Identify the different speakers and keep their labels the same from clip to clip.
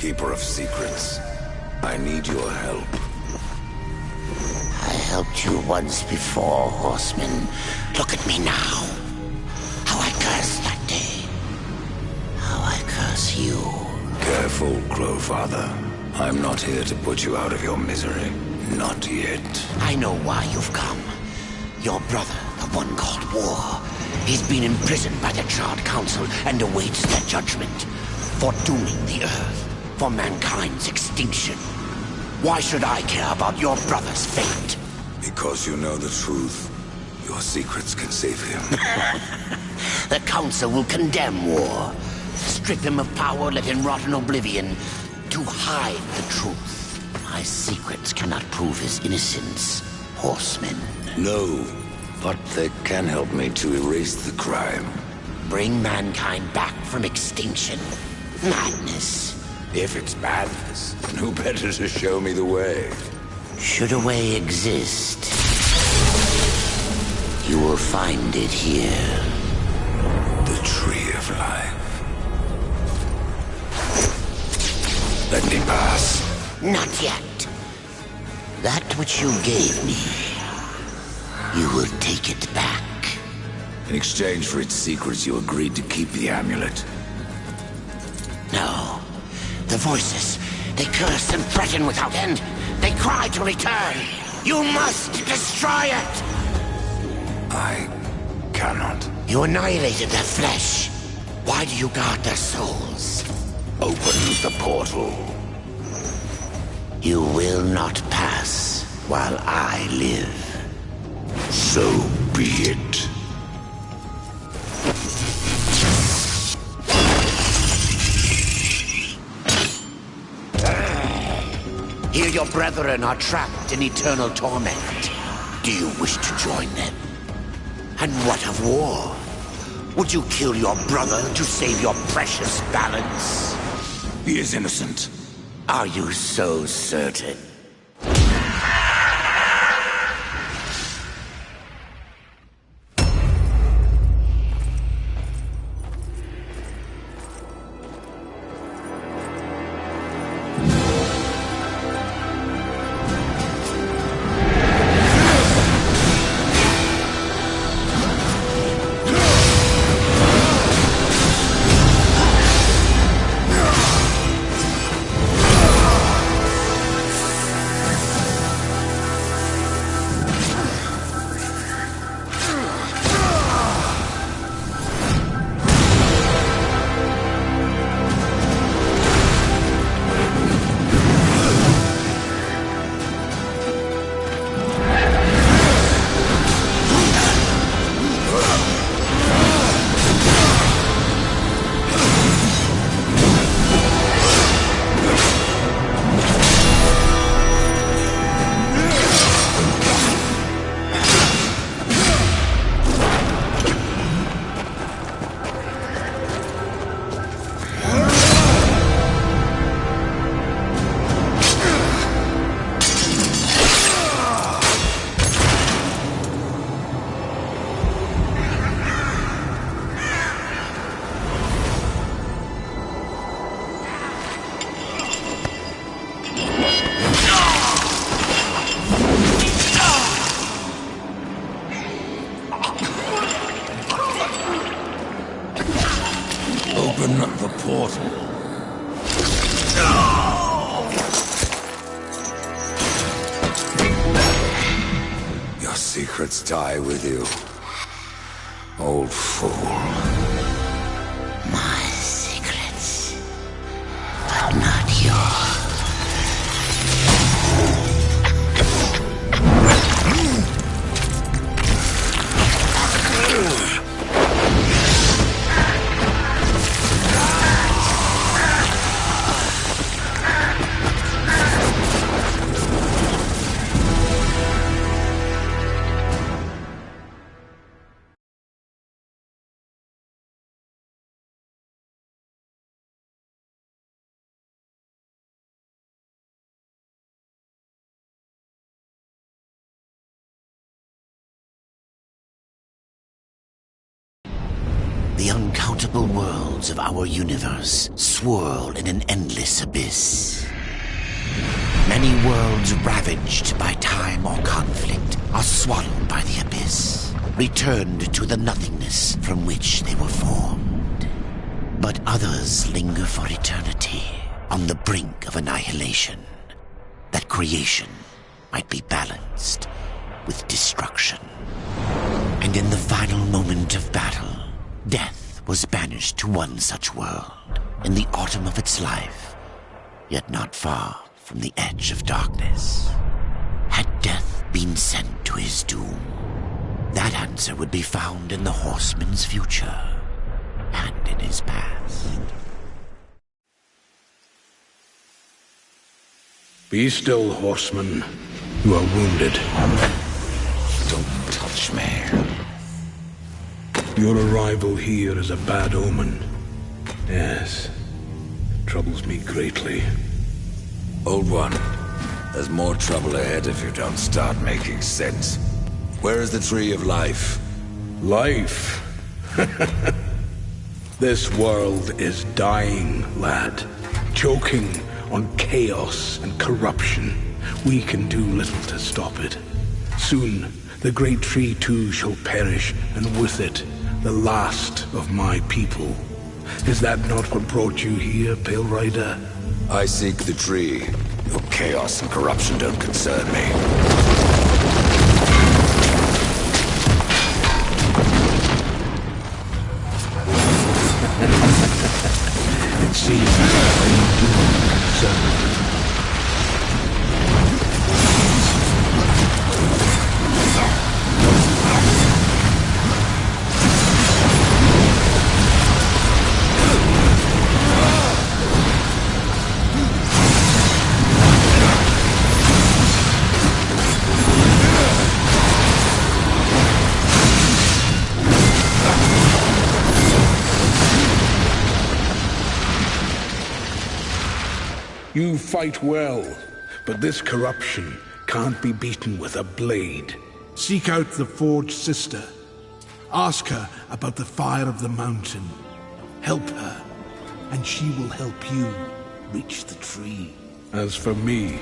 Speaker 1: Keeper of secrets, I need your help.
Speaker 2: I helped you once before, Horseman. Look at me now. How I cursed that day. How I curse you.
Speaker 1: Careful, Crowfather. I'm not here to put you out of your misery. Not yet.
Speaker 2: I know why you've come. Your brother, the one called War. He's been imprisoned by the Charred Council and awaits their judgment. For dooming the Earth. For mankind's extinction. Why should I care about your brother's fate?
Speaker 1: Because you know the truth. Your secrets can save him.
Speaker 2: The Council will condemn War. Strip him of power, let him rot in oblivion. To hide the truth. My secrets cannot prove his innocence, Horseman.
Speaker 1: No, but they can help me to erase the crime.
Speaker 2: Bring mankind back from extinction. Madness.
Speaker 1: If it's madness, then who better to show me the way?
Speaker 2: Should a way exist, you will find it here.
Speaker 1: The Tree of Life. Let me pass.
Speaker 2: Not yet. That which you gave me, you will take it back.
Speaker 1: In exchange for its secrets, you agreed to keep the amulet.
Speaker 2: No. The voices, they curse and threaten without end. They cry to return. You must destroy it!
Speaker 1: I cannot.
Speaker 2: You annihilated their flesh. Why do you guard their souls?
Speaker 1: Open the portal.
Speaker 2: You will not pass while I live.
Speaker 1: So be it.
Speaker 2: Here your brethren are trapped in eternal torment. Do you wish to join them? And what of War? Would you kill your brother to save your precious balance?
Speaker 1: He is innocent.
Speaker 2: Are you so certain?
Speaker 1: Open the portal. Your secrets die with you, old fool.
Speaker 2: The uncountable worlds of our universe swirl in an endless abyss. Many worlds ravaged by time or conflict are swallowed by the abyss, returned to the nothingness from which they were formed. But others linger for eternity on the brink of annihilation, that creation might be balanced with destruction. And in the final moment of battle, death was banished to one such world in the autumn of its life, yet not far from the edge of darkness. Had death been sent to his doom, that answer would be found in the horseman's future and in his past.
Speaker 3: Be still, horseman. You are wounded.
Speaker 1: Don't touch me.
Speaker 3: Your arrival here is a bad omen. Yes. It troubles me greatly.
Speaker 1: Old one, there's more trouble ahead if you don't start making sense. Where is the tree of life?
Speaker 3: Life? This world is dying, lad. Choking on chaos and corruption. We can do little to stop it. Soon, the great tree too shall perish, and with it, the last of my people. Is that not what brought you here, Pale Rider?
Speaker 1: I seek the tree. Your chaos and corruption don't concern me.
Speaker 3: It seems you do concern me. You fight well, but this corruption can't be beaten with a blade. Seek out the Forged Sister. Ask her about the fire of the mountain. Help her, and she will help you reach the tree. As for me,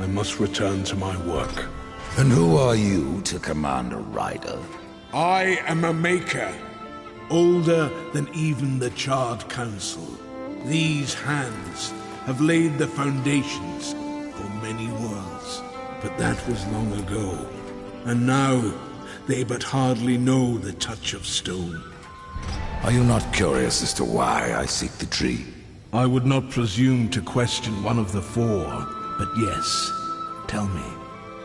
Speaker 3: I must return to my work.
Speaker 1: And who are you to command a rider?
Speaker 3: I am a maker, older than even the Charred Council. These hands have laid the foundations for many worlds. But that was long ago, and now they but hardly know the touch of stone.
Speaker 1: Are you not curious as to why I seek the tree?
Speaker 3: I would not presume to question one of the four, but yes, tell me.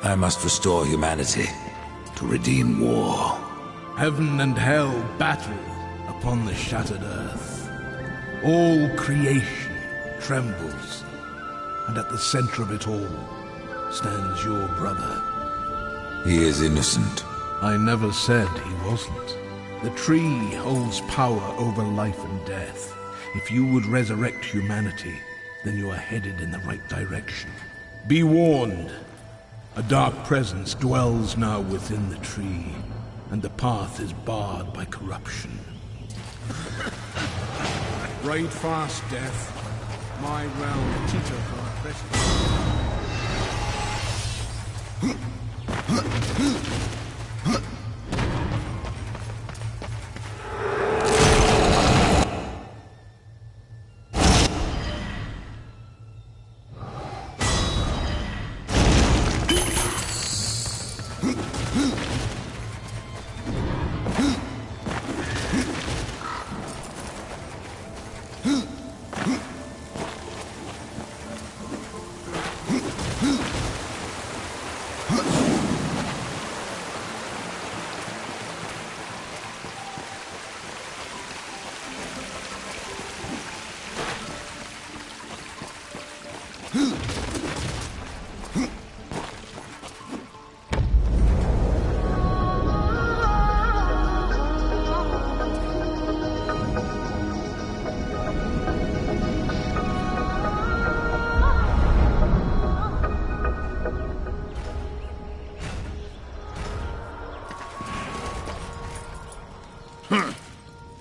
Speaker 1: I must restore humanity, to redeem war.
Speaker 3: Heaven and hell battle upon the shattered earth. All creation trembles, and at the center of it all stands your brother.
Speaker 1: He is innocent.
Speaker 3: I never said he wasn't. The tree holds power over life and death. If you would resurrect humanity, then you are headed in the right direction. Be warned. A dark presence dwells now within the tree, and the path is barred by corruption. Ride fast, Death. My realm teeter from a precipice.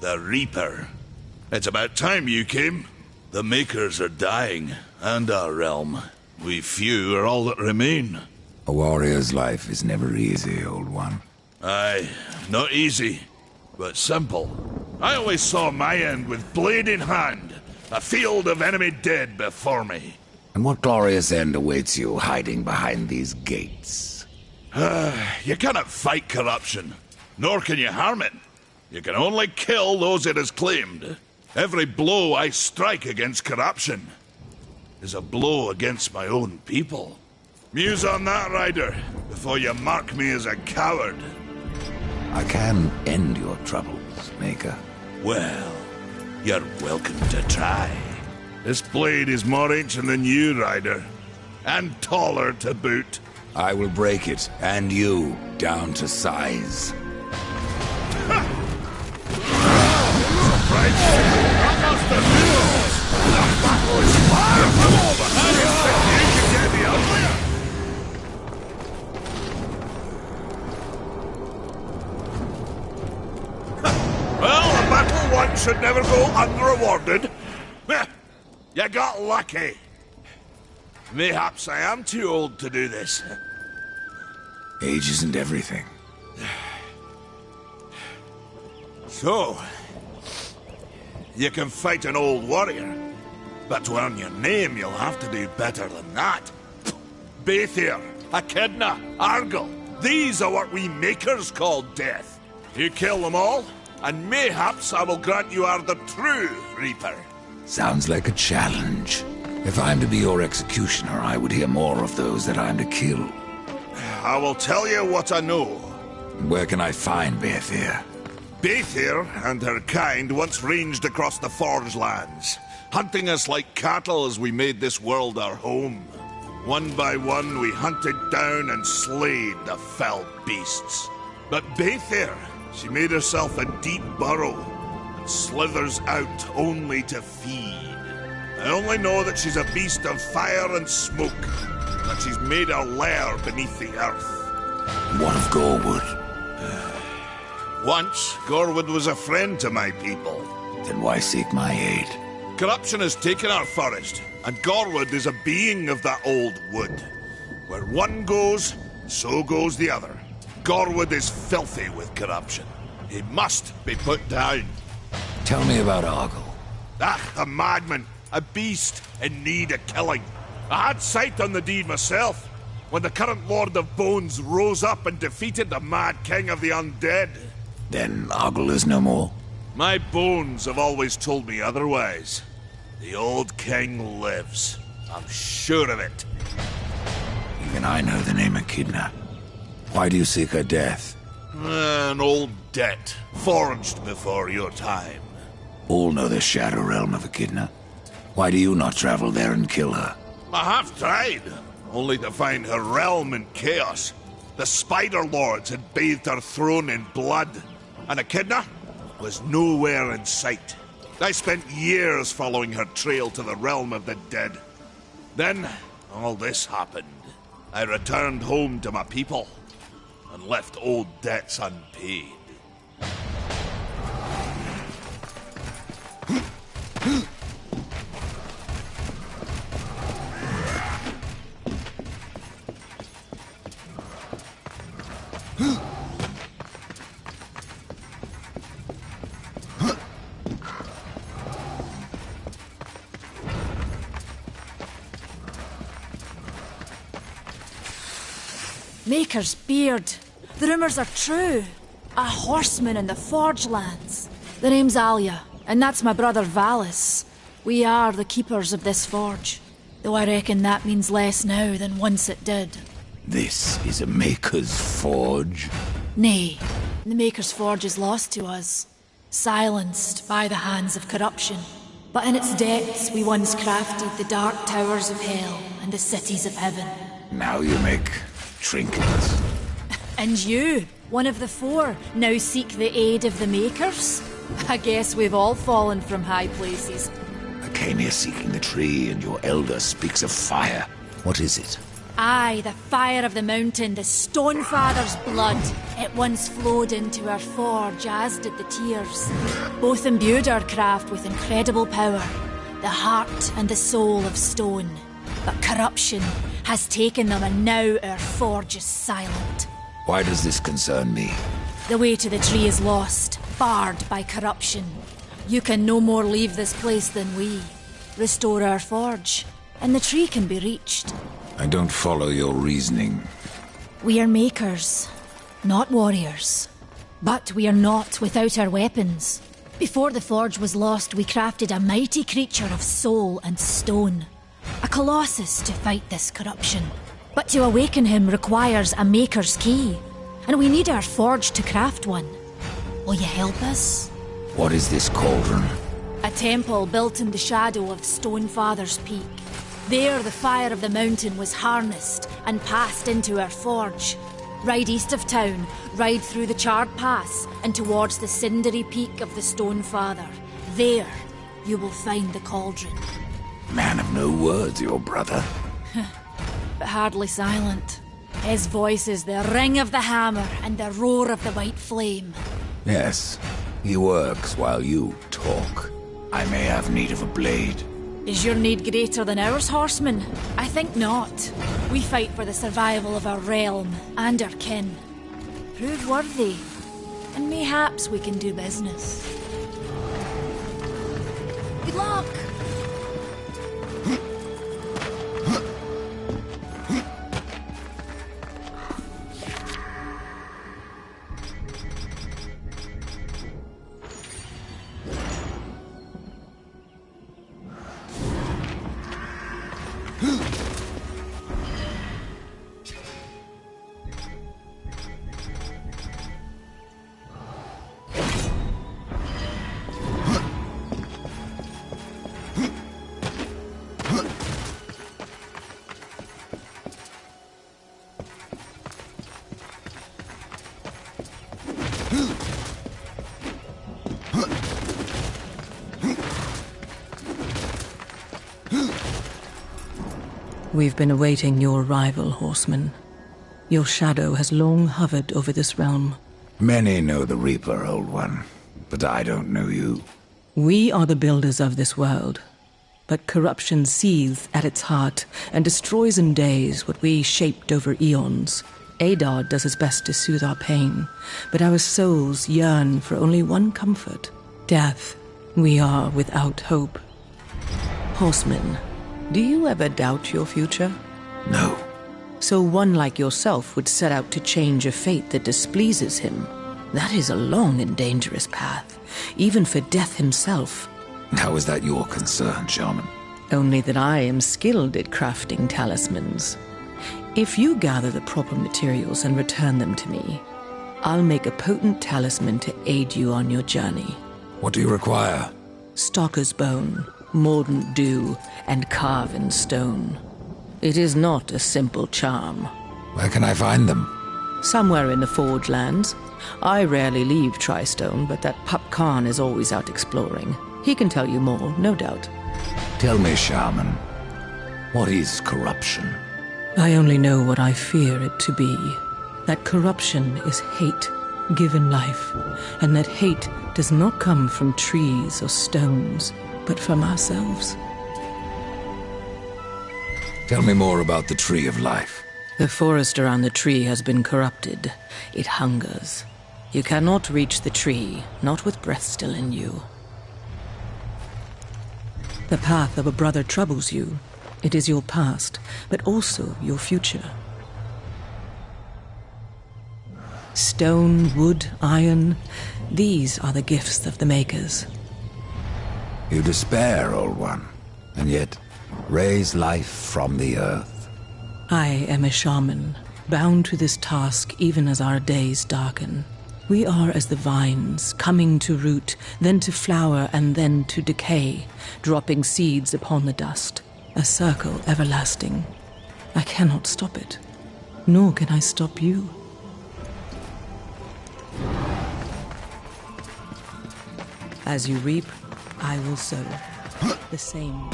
Speaker 1: The
Speaker 4: a Reaper. It's about time you came. The Makers are dying, and our realm. We few are all that remain.
Speaker 1: A warrior's life is never easy, old one.
Speaker 4: Aye, not easy, but simple. I always saw my end with blade in hand, a field of enemy dead before me.
Speaker 1: And what glorious end awaits you hiding behind these gates?
Speaker 4: You cannot fight corruption, nor can you harm it. You can only kill those it has claimed. Every blow I strike against corruption is a blow against my own people. Muse on that, Ryder, before you mark me as a coward.
Speaker 1: I can end your troubles, Maker.
Speaker 4: Well, you're welcome to try. This blade is more ancient than you, Ryder, and taller to boot.
Speaker 1: I will break it, and you, down to size.
Speaker 4: Well, a battle one should never go unrewarded. You got lucky. Mayhaps I am too old to do this.
Speaker 1: Age isn't everything.
Speaker 4: So, you can fight an old warrior, but to earn your name, you'll have to do better than that. Baethir, Echidna, Argyll, these are what we Makers call death. You kill them all, and mayhaps I will grant you are the true Reaper.
Speaker 1: Sounds like a challenge. If I'm to be your executioner, I would hear more of those that I'm to kill.
Speaker 4: I will tell you what I know.
Speaker 1: Where can I find Baethir?
Speaker 4: Baethir and her kind once ranged across the Forge lands, hunting us like cattle as we made this world our home. One by one, we hunted down and slayed the fell beasts. But Baethir, she made herself a deep burrow and slithers out only to feed. I only know that she's a beast of fire and smoke, and that she's made her lair beneath the earth.
Speaker 1: What of Gorwood?
Speaker 4: Once, Gorwood was a friend to my people.
Speaker 1: Then why seek my aid?
Speaker 4: Corruption has taken our forest, and Gorwood is a being of that old wood. Where one goes, so goes the other. Gorwood is filthy with corruption. He must be put down.
Speaker 1: Tell me about Argyll.
Speaker 4: A madman, a beast in need of killing. I had sight on the deed myself, when the current Lord of Bones rose up and defeated the mad king of the undead.
Speaker 1: Then Argyll is no more?
Speaker 4: My bones have always told me otherwise. The old king lives. I'm sure of it.
Speaker 1: Even I know the name Echidna. Why do you seek her death?
Speaker 4: An old debt, forged before your time.
Speaker 1: All know the Shadow Realm of Echidna. Why do you not travel there and kill her?
Speaker 4: I have tried, only to find her realm in chaos. The Spider Lords had bathed her throne in blood, and Echidna was nowhere in sight. I spent years following her trail to the realm of the dead. Then, all this happened. I returned home to my people, and left old debts unpaid.
Speaker 5: Maker's beard. The rumors are true. A horseman in the Forge lands. The name's Alia, and that's my brother Valis. We are the keepers of this forge. Though I reckon that means less now than once it did.
Speaker 1: This is a Maker's Forge?
Speaker 5: Nay, the Maker's Forge is lost to us. Silenced by the hands of corruption. But in its depths we once crafted the dark towers of hell and the cities of heaven.
Speaker 1: Now you make trinkets.
Speaker 5: And you, one of the four, now seek the aid of the Makers? I guess we've all fallen from high places.
Speaker 1: I came here seeking the tree, and your elder speaks of fire. What is it?
Speaker 5: Aye, the fire of the mountain, the Stonefather's blood. It once flowed into our forge, as did the tears. Both imbued our craft with incredible power, the heart and the soul of stone. But corruption has taken them, and now our forge is silent.
Speaker 1: Why does this concern me?
Speaker 5: The way to the tree is lost, barred by corruption. You can no more leave this place than we. Restore our forge, and the tree can be reached.
Speaker 1: I don't follow your reasoning.
Speaker 5: We are makers, not warriors. But we are not without our weapons. Before the forge was lost, we crafted a mighty creature of soul and stone. A colossus to fight this corruption. But to awaken him requires a maker's key. And we need our forge to craft one. Will you help us?
Speaker 1: What is this cauldron?
Speaker 5: A temple built in the shadow of Stonefather's Peak. There the fire of the mountain was harnessed and passed into our forge. Ride east of town, ride through the charred pass and towards the cindery peak of the Stonefather. There you will find the cauldron.
Speaker 1: Man of no words, your brother.
Speaker 5: But hardly silent. His voice is the ring of the hammer and the roar of the white flame.
Speaker 1: Yes, he works while you talk. I may have need of a blade.
Speaker 5: Is your need greater than ours, horseman? I think not. We fight for the survival of our realm and our kin. Prove worthy, and mayhaps we can do business. Good luck!
Speaker 6: We've been awaiting your arrival, horseman. Your shadow has long hovered over this realm.
Speaker 1: Many know the Reaper, Old One, but I don't know you.
Speaker 6: We are the builders of this world, but corruption seethes at its heart and destroys in days what we shaped over eons. Adar does his best to soothe our pain, but our souls yearn for only one comfort: death. We are without hope. Horseman, do you ever doubt your future?
Speaker 1: No.
Speaker 6: So one like yourself would set out to change a fate that displeases him. That is a long and dangerous path, even for death himself.
Speaker 1: How is that your concern, Shaman?
Speaker 6: Only that I am skilled at crafting talismans. If you gather the proper materials and return them to me, I'll make a potent talisman to aid you on your journey.
Speaker 1: What do you require?
Speaker 6: Stalker's bone, mordant dew, and carven stone. It is not a simple charm.
Speaker 1: Where can I find them?
Speaker 6: Somewhere in the Forge Lands. I rarely leave Tristone, but that Pup Khan is always out exploring. He can tell you more, no doubt.
Speaker 1: Tell me, Shaman, what is corruption?
Speaker 6: I only know what I fear it to be. That corruption is hate, given life, and that hate does not come from trees or stones, but from ourselves.
Speaker 1: Tell me more about the Tree of Life.
Speaker 6: The forest around the tree has been corrupted. It hungers. You cannot reach the tree, not with breath still in you. The path of a brother troubles you. It is your past, but also your future. Stone, wood, iron, these are the gifts of the makers.
Speaker 1: You despair, Old One, and yet raise life from the earth.
Speaker 6: I am a shaman, bound to this task even as our days darken. We are as the vines, coming to root, then to flower, and then to decay, dropping seeds upon the dust. A circle everlasting. I cannot stop it, nor can I stop you. As you reap, I will sow. The same.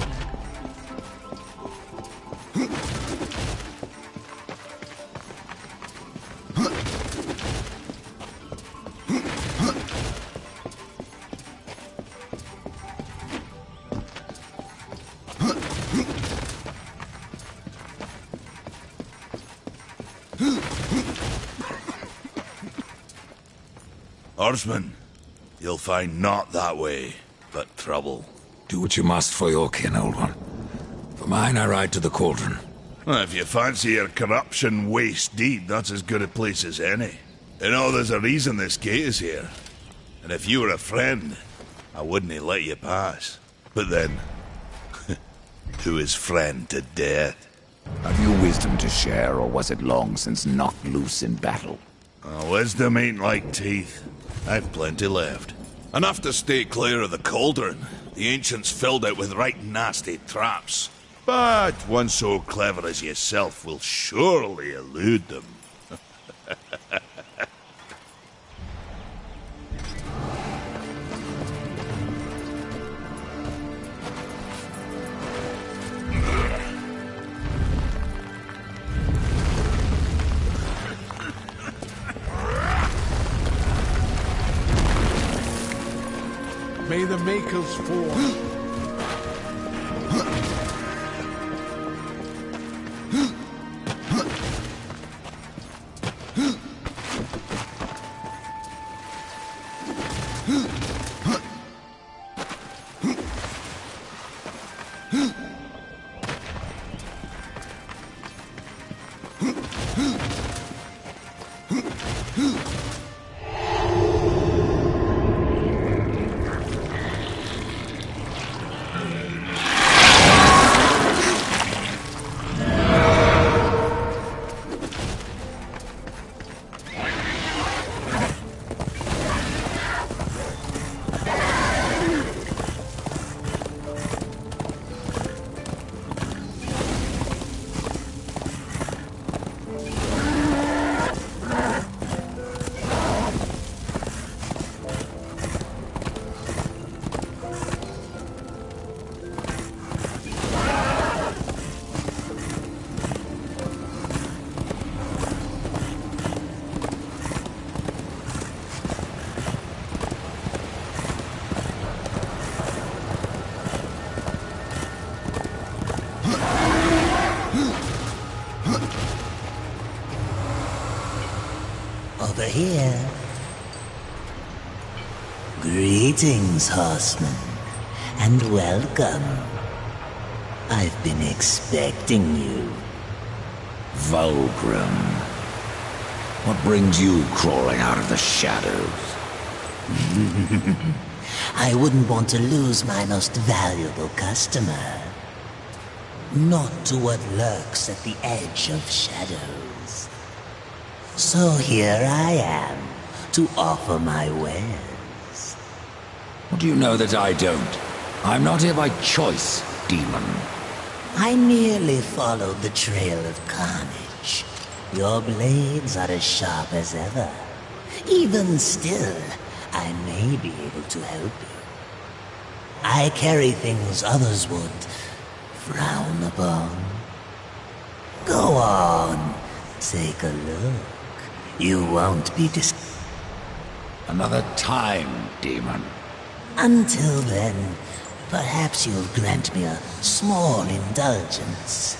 Speaker 4: Horseman, you'll find not that way, but trouble.
Speaker 1: Do what you must for your kin, old one. For mine, I ride to the cauldron.
Speaker 4: Well, if you fancy your corruption waist deep, that's as good a place as any. You know, there's a reason this gate is here. And if you were a friend, I wouldn't let you pass. But then, who is friend to death?
Speaker 7: Have you wisdom to share, or was it long since knocked loose in battle?
Speaker 4: Wisdom ain't like teeth. I've plenty left. Enough to stay clear of the cauldron. The ancients filled it with right nasty traps. But one so clever as yourself will surely elude them.
Speaker 3: May the Makers fall.
Speaker 8: Over here. Greetings, horseman, and welcome. I've been expecting you.
Speaker 7: Vulgrim. What brings you crawling out of the shadows?
Speaker 8: I wouldn't want to lose my most valuable customer. Not to what lurks at the edge of shadows. So here I am, to offer my wares.
Speaker 7: What do you know that I don't? I'm not here by choice, demon.
Speaker 8: I merely followed the trail of carnage. Your blades are as sharp as ever. Even still, I may be able to help you. I carry things others would frown upon. Go on, take a look. You won't be
Speaker 7: Another time, demon.
Speaker 8: Until then, perhaps you'll grant me a small indulgence.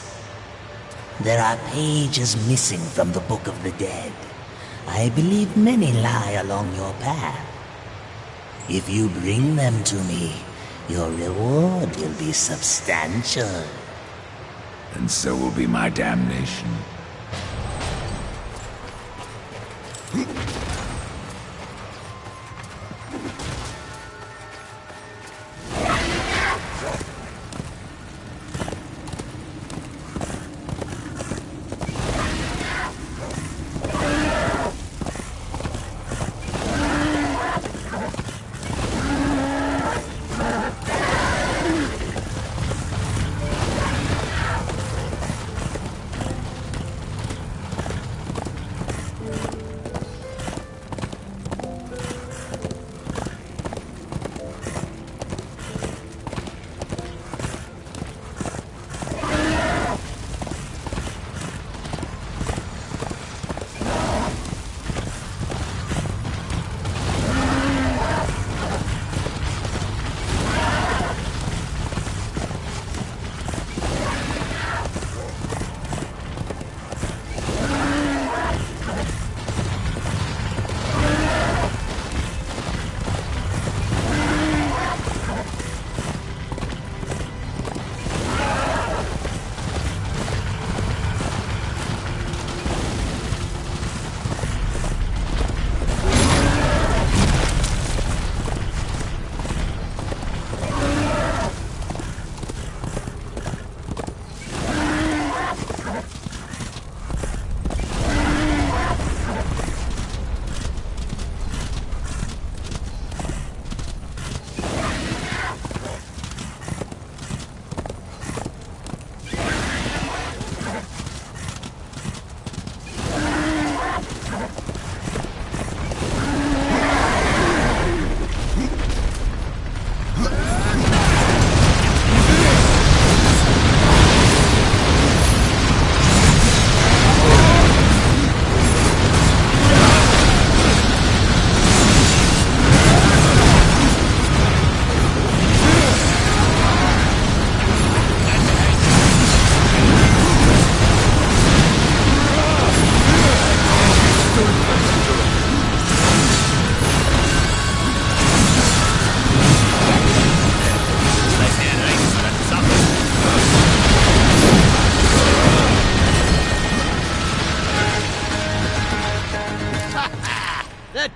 Speaker 8: There are pages missing from the Book of the Dead. I believe many lie along your path. If you bring them to me, your reward will be substantial.
Speaker 7: And so will be my damnation.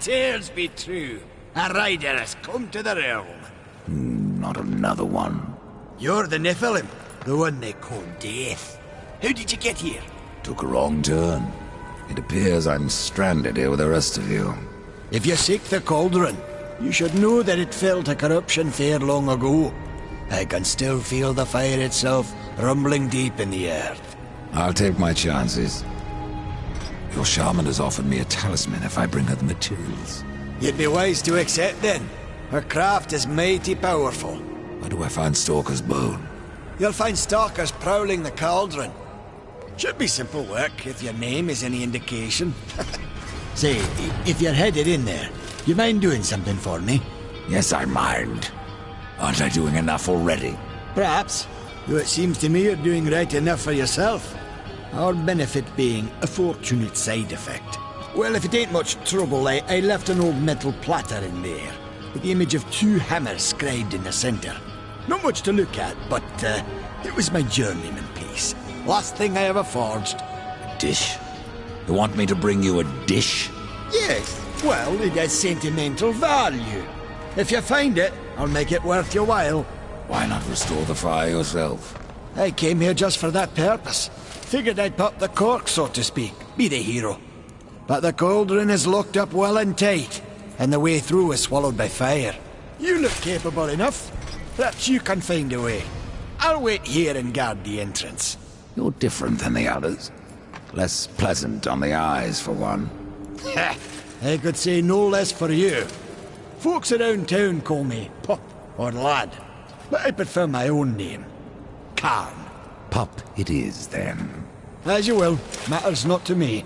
Speaker 9: tears be true. A rider has come to the realm.
Speaker 1: Not another one.
Speaker 9: You're the Nephilim, the one they call Death. How did you get here?
Speaker 1: Took a wrong turn. It appears I'm stranded here with the rest of you.
Speaker 9: If you seek the cauldron, you should know that it fell to corruption fair long ago. I can still feel the fire itself rumbling deep in the earth.
Speaker 1: I'll take my chances. Your shaman has offered me a talisman if I bring her the materials.
Speaker 9: You'd be wise to accept then. Her craft is mighty powerful.
Speaker 1: Where do I find Stalker's bone?
Speaker 9: You'll find stalkers prowling the cauldron. Should be simple work, if your name is any indication. Say, if you're headed in there, you mind doing something for me?
Speaker 1: Yes, I mind. Aren't I doing enough already?
Speaker 9: Perhaps. Though it seems to me you're doing right enough for yourself. Our benefit being a fortunate side effect. Well, if it ain't much trouble, I left an old metal platter in there, with the image of 2 hammers scribed in the center. Not much to look at, but it was my journeyman piece. Last thing I ever forged.
Speaker 1: A dish? You want me to bring you a dish?
Speaker 9: Yes, well, it has sentimental value. If you find it, I'll make it worth your while.
Speaker 1: Why not restore the fire yourself?
Speaker 9: I came here just for that purpose. Figured I'd pop the cork, so to speak, be the hero. But the cauldron is locked up well and tight, and the way through is swallowed by fire. You look capable enough. Perhaps you can find a way. I'll wait here and guard the entrance.
Speaker 1: You're different than the others. Less pleasant on the eyes, for one.
Speaker 9: I could say no less for you. Folks around town call me Pup or Lad, but I prefer my own name. Karn.
Speaker 1: Pup it is, then.
Speaker 9: As you will. Matters not to me.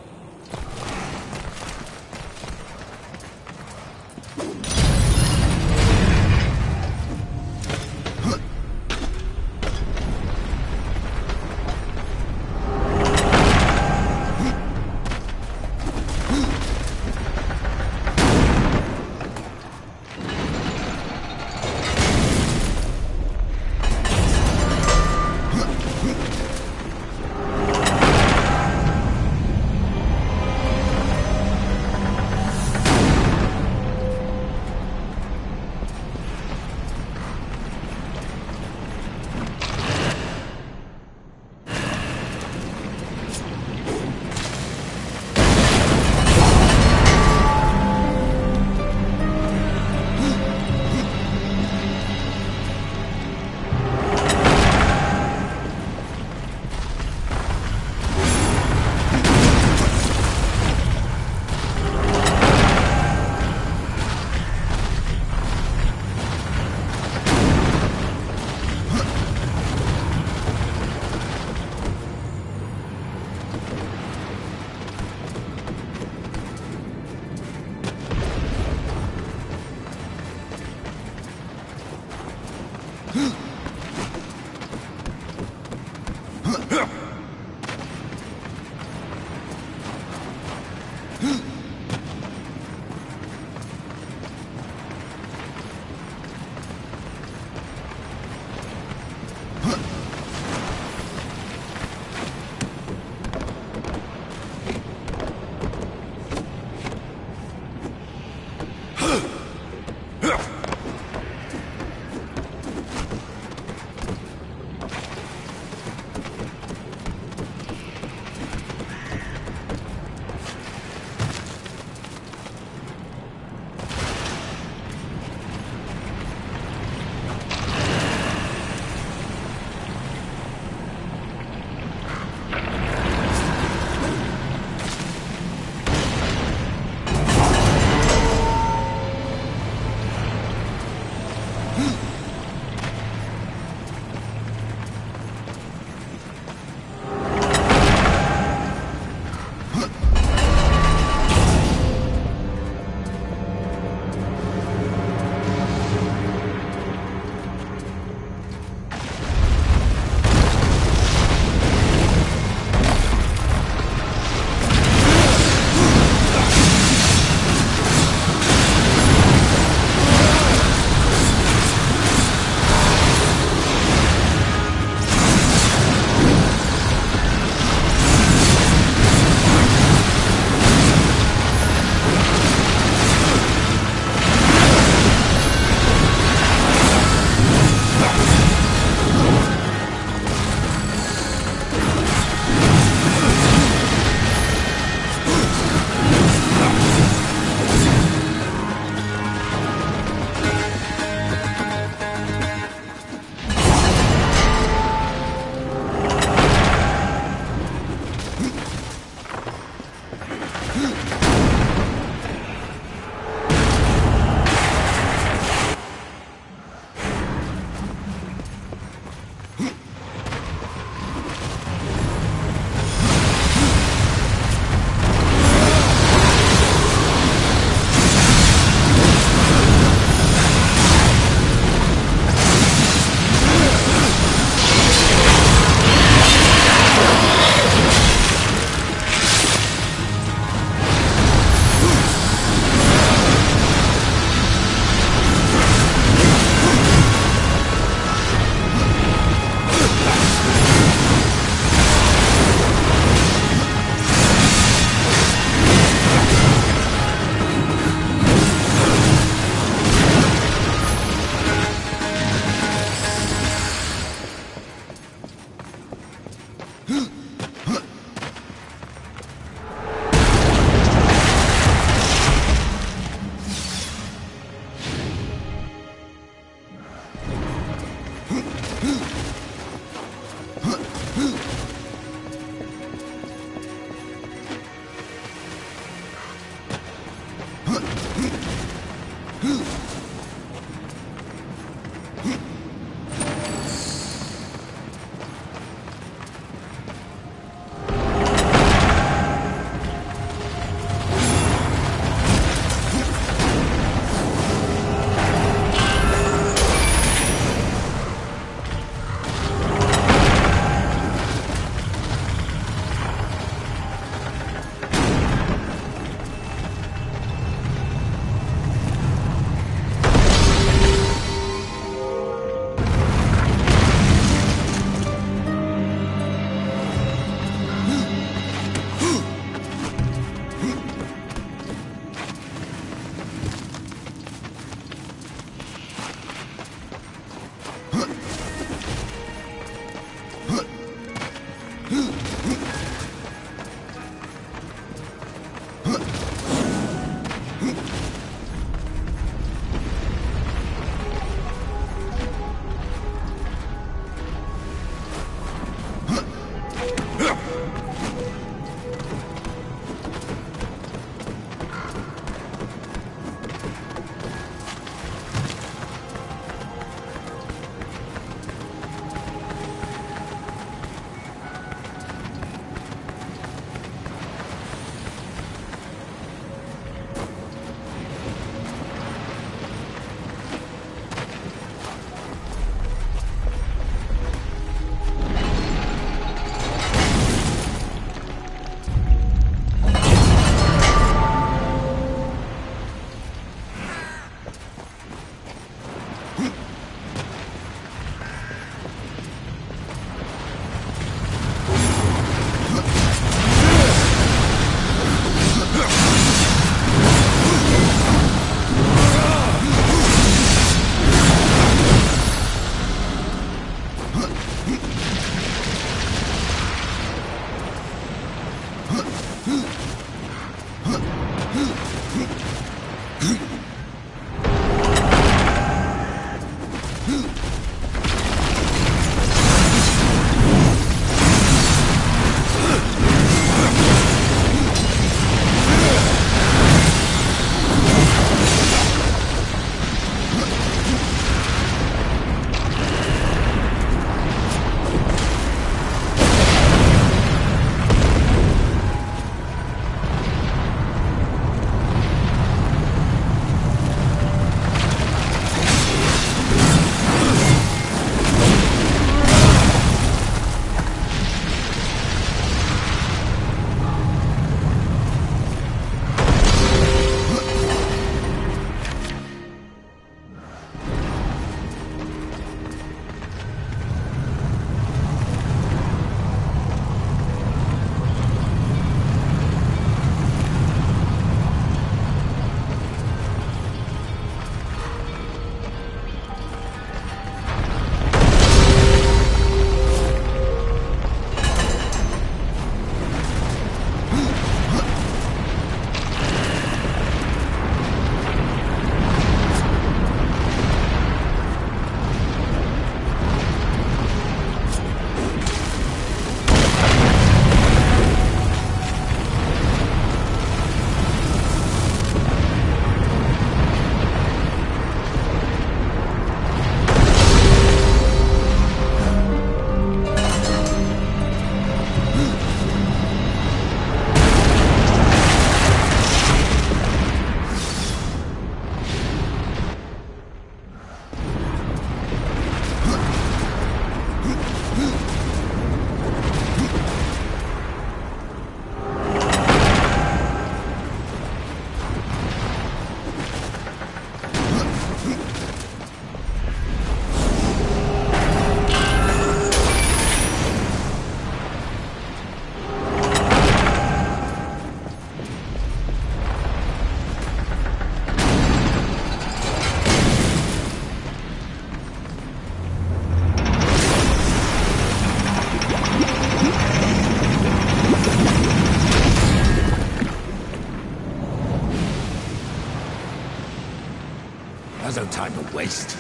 Speaker 7: There's no time to waste.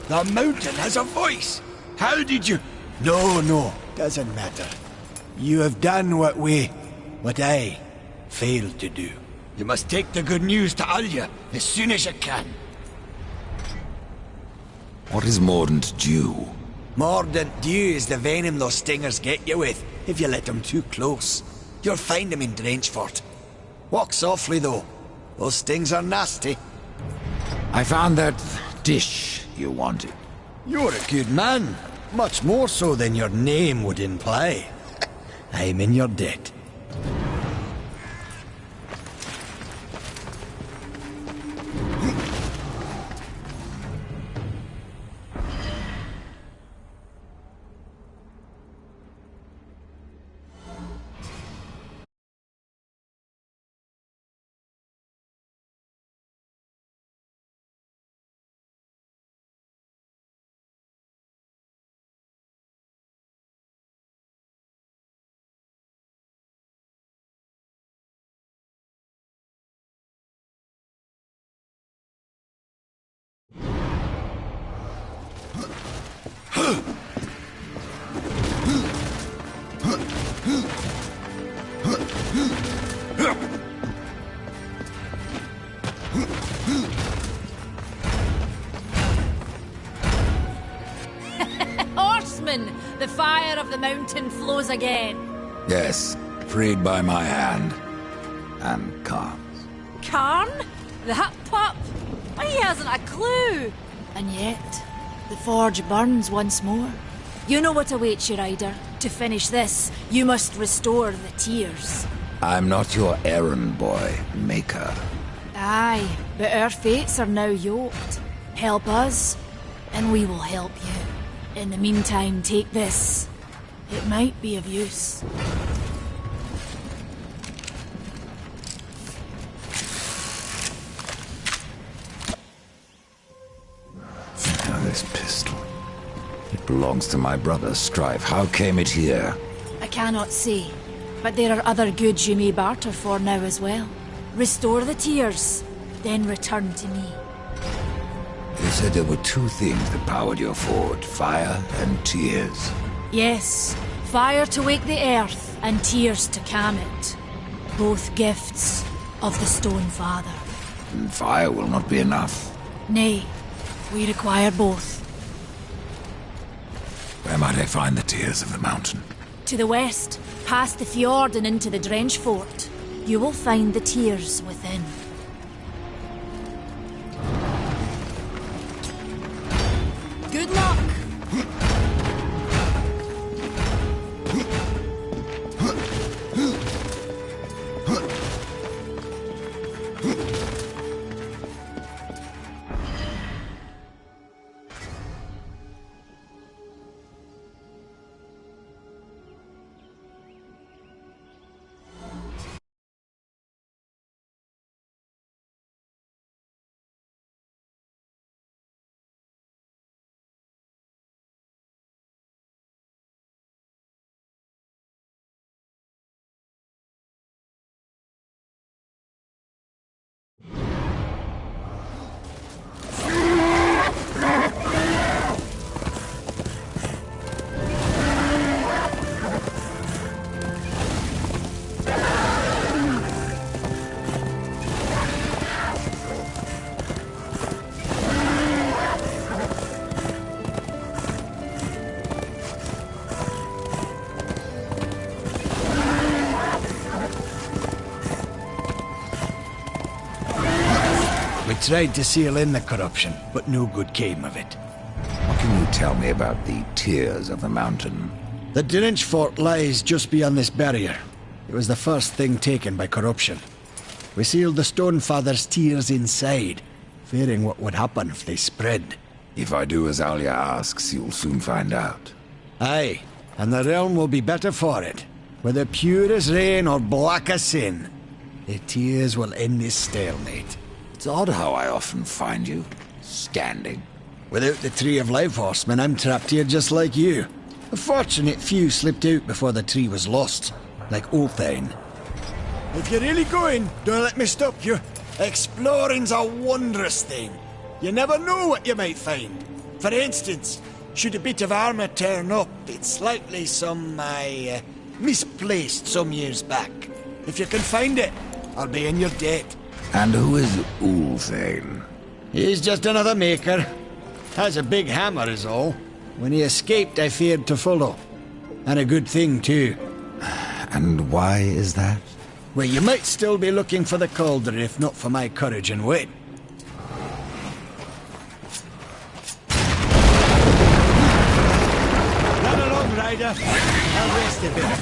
Speaker 9: The mountain has a voice! How did you... No, doesn't matter. You have done what I failed to do. You must take the good news to Alya as soon as you can.
Speaker 7: What is Mordant due?
Speaker 9: Mordant dew is the venom those stingers get you with, if you let them too close. You'll find them in Drenchfort. Walk softly, though. Those stings are nasty.
Speaker 7: I found that dish you wanted.
Speaker 9: You're a good man. Much more so than your name would imply. I'm in your debt.
Speaker 5: Horsemen! The fire of the mountain flows again.
Speaker 7: Yes, freed by my hand. And Khan's.
Speaker 5: Karn? That pup? He hasn't a clue. And yet, the forge burns once more. You know what awaits you, Ryder. To finish this, you must restore the tears.
Speaker 7: I'm not your errand boy, Maker.
Speaker 5: Aye, but our fates are now yoked. Help us, and we will help you. In the meantime, take this. It might be of use.
Speaker 7: Now this pistol. It belongs to my brother, Strife. How came it here?
Speaker 5: I cannot say, but there are other goods you may barter for now as well. Restore the tears, then return to me.
Speaker 7: You said there were two things that powered your forge, fire and tears.
Speaker 5: Yes, fire to wake the earth, and tears to calm it. Both gifts of the Stone Father.
Speaker 7: And fire will not be enough.
Speaker 5: Nay, we require both.
Speaker 7: Where might I find the tears of the mountain?
Speaker 5: To the west, past the fjord and into the Drench Fort, you will find the tears within. Good luck!
Speaker 9: We tried to seal in the corruption, but no good came of it.
Speaker 7: What can you tell me about the tears of the mountain?
Speaker 9: The Drench Fort lies just beyond this barrier. It was the first thing taken by corruption. We sealed the Stonefather's tears inside, fearing what would happen if they spread.
Speaker 7: If I do as Alia asks, you'll soon find out.
Speaker 9: Aye, and the realm will be better for it. Whether pure as rain or black as sin, the tears will end this stalemate.
Speaker 7: It's odd how I often find you standing.
Speaker 9: Without the Tree of Life, Horseman, I'm trapped here just like you. A fortunate few slipped out before the tree was lost, like Ulthane. If you're really going, don't let me stop you. Exploring's a wondrous thing. You never know what you might find. For instance, should a bit of armor turn up, it's likely some, misplaced some years back. If you can find it, I'll be in your debt.
Speaker 7: And who is Ulthane?
Speaker 9: He's just another maker. Has a big hammer is all. When he escaped, I feared to follow. And a good thing, too.
Speaker 7: And why is that?
Speaker 9: Well, you might still be looking for the cauldron if not for my courage and wit. Run along, Ryder. I'll rest a bit.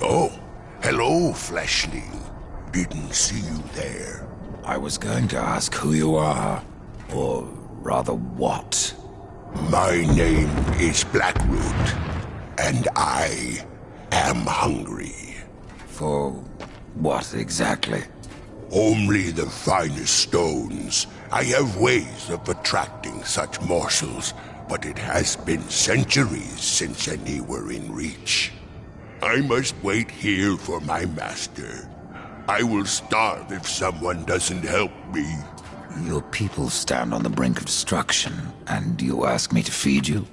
Speaker 10: Oh, hello, Fleshling. Didn't see you there.
Speaker 7: I was going to ask who you are, or rather what.
Speaker 10: My name is Blackroot, and I am hungry.
Speaker 7: For what exactly?
Speaker 10: Only the finest stones. I have ways of attracting such morsels, but it has been centuries since any were in reach. I must wait here for my master. I will starve if someone doesn't help me.
Speaker 7: Your people stand on the brink of destruction, and you ask me to feed you?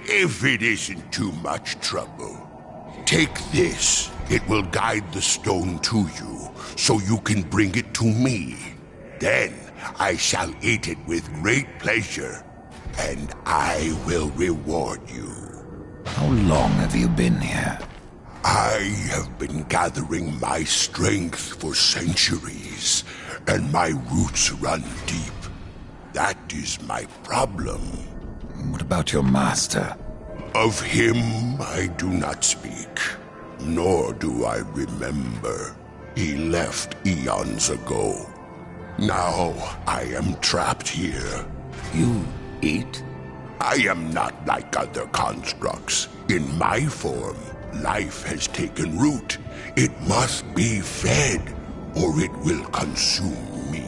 Speaker 10: If it isn't too much trouble, take this. It will guide the stone to you, so you can bring it to me. Then I shall eat it with great pleasure, and I will reward you.
Speaker 7: How long have you been here?
Speaker 10: I have been gathering my strength for centuries, and my roots run deep. That is my problem.
Speaker 7: What about your master?
Speaker 10: Of him I do not speak, nor do I remember. He left eons ago. Now I am trapped here.
Speaker 7: You eat?
Speaker 10: I am not like other constructs. In my form, life has taken root. It must be fed, or it will consume me.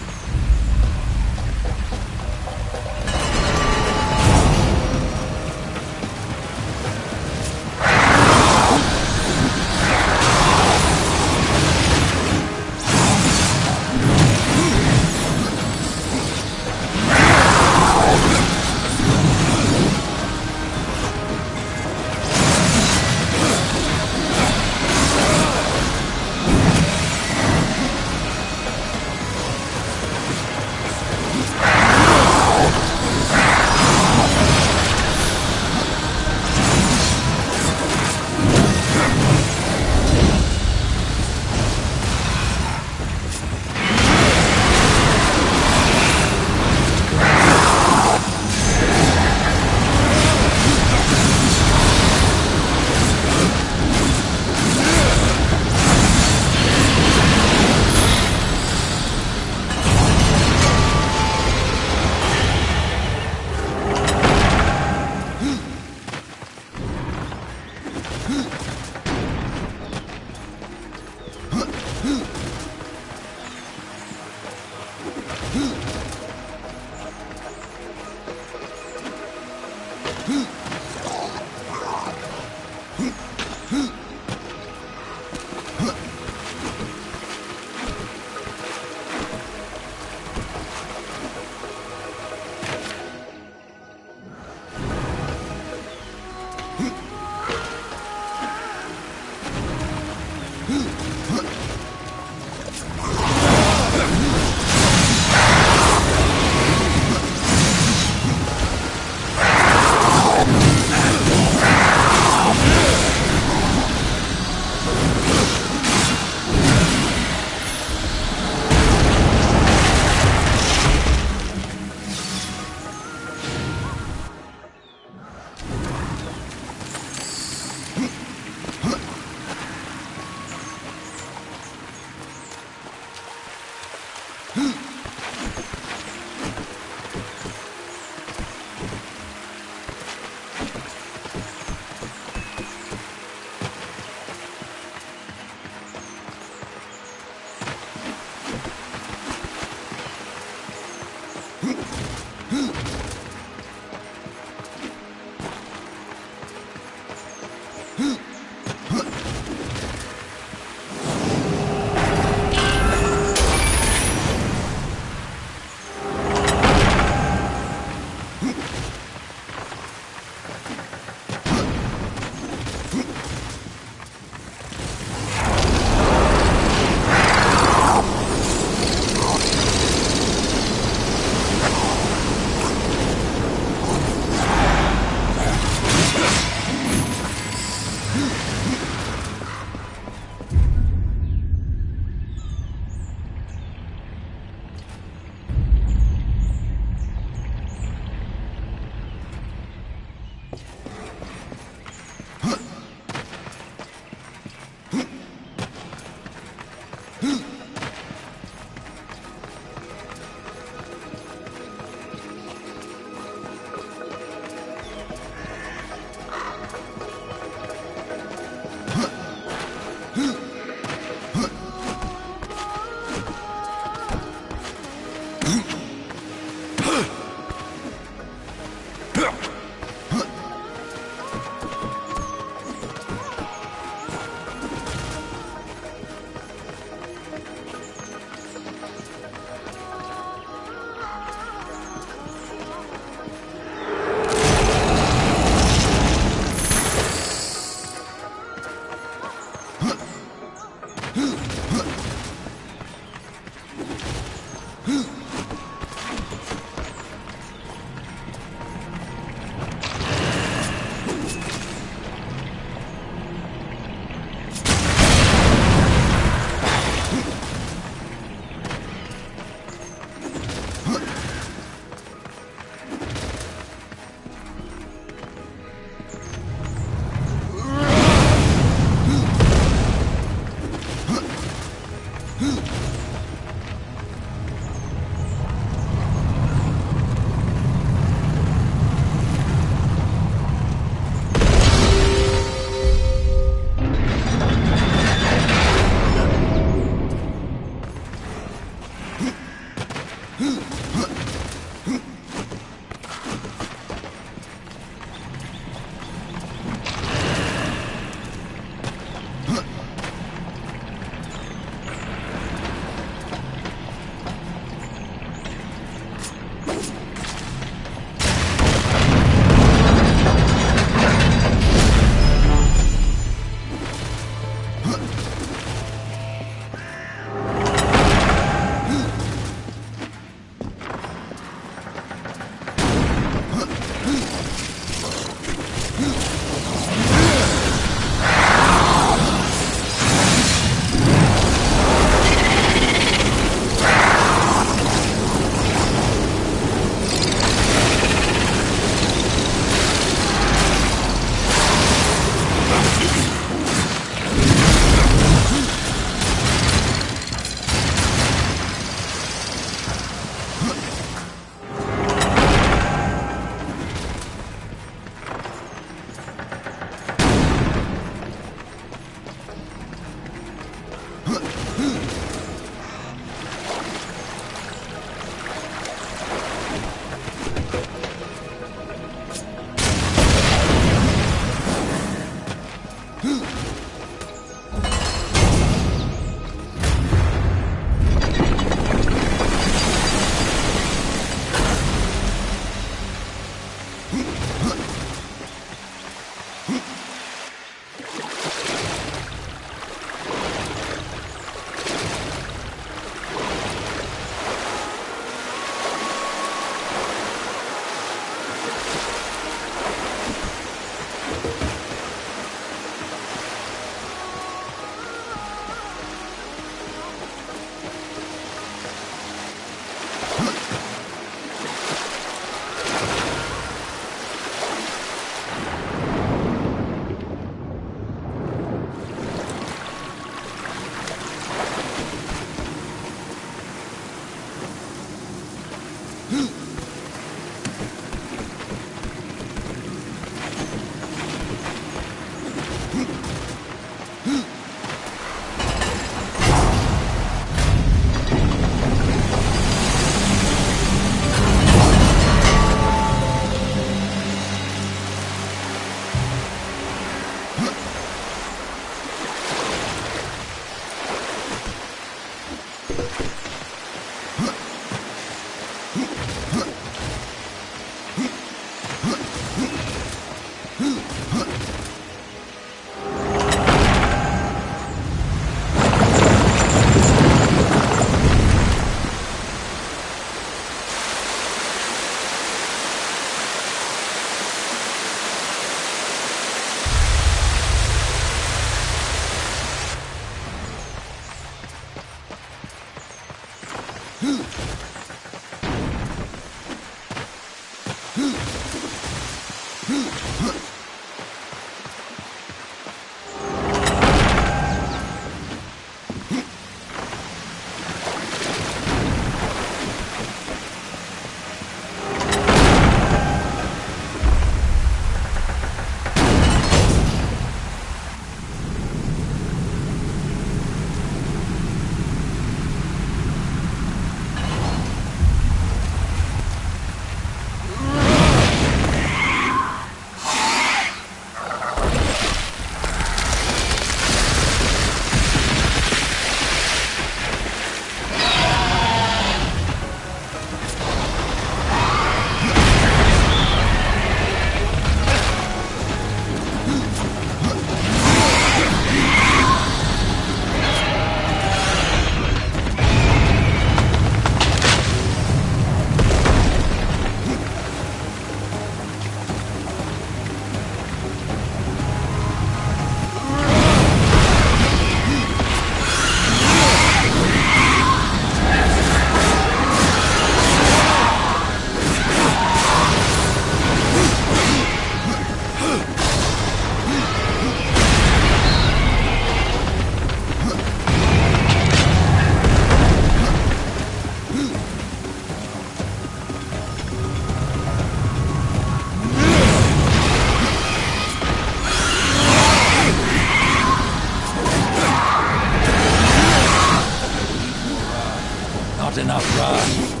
Speaker 7: Not enough run.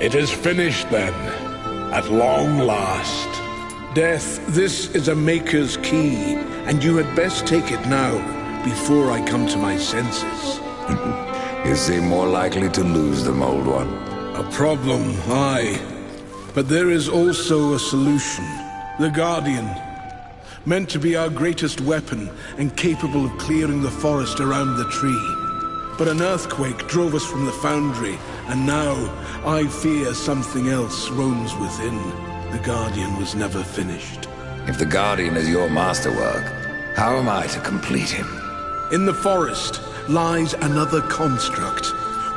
Speaker 3: It is finished then, at long last. Death, this is a Maker's key, and you had best take it now, before I come to my senses.
Speaker 1: You seem more likely to lose them, old one.
Speaker 3: A problem, aye. But there is also a solution. The Guardian. Meant to be our greatest weapon, and capable of clearing the forest around the tree. But an earthquake drove us from the foundry, and now I fear something else roams within. The Guardian was never finished.
Speaker 1: If the Guardian is your masterwork, how am I to complete him?
Speaker 3: In the forest lies another construct,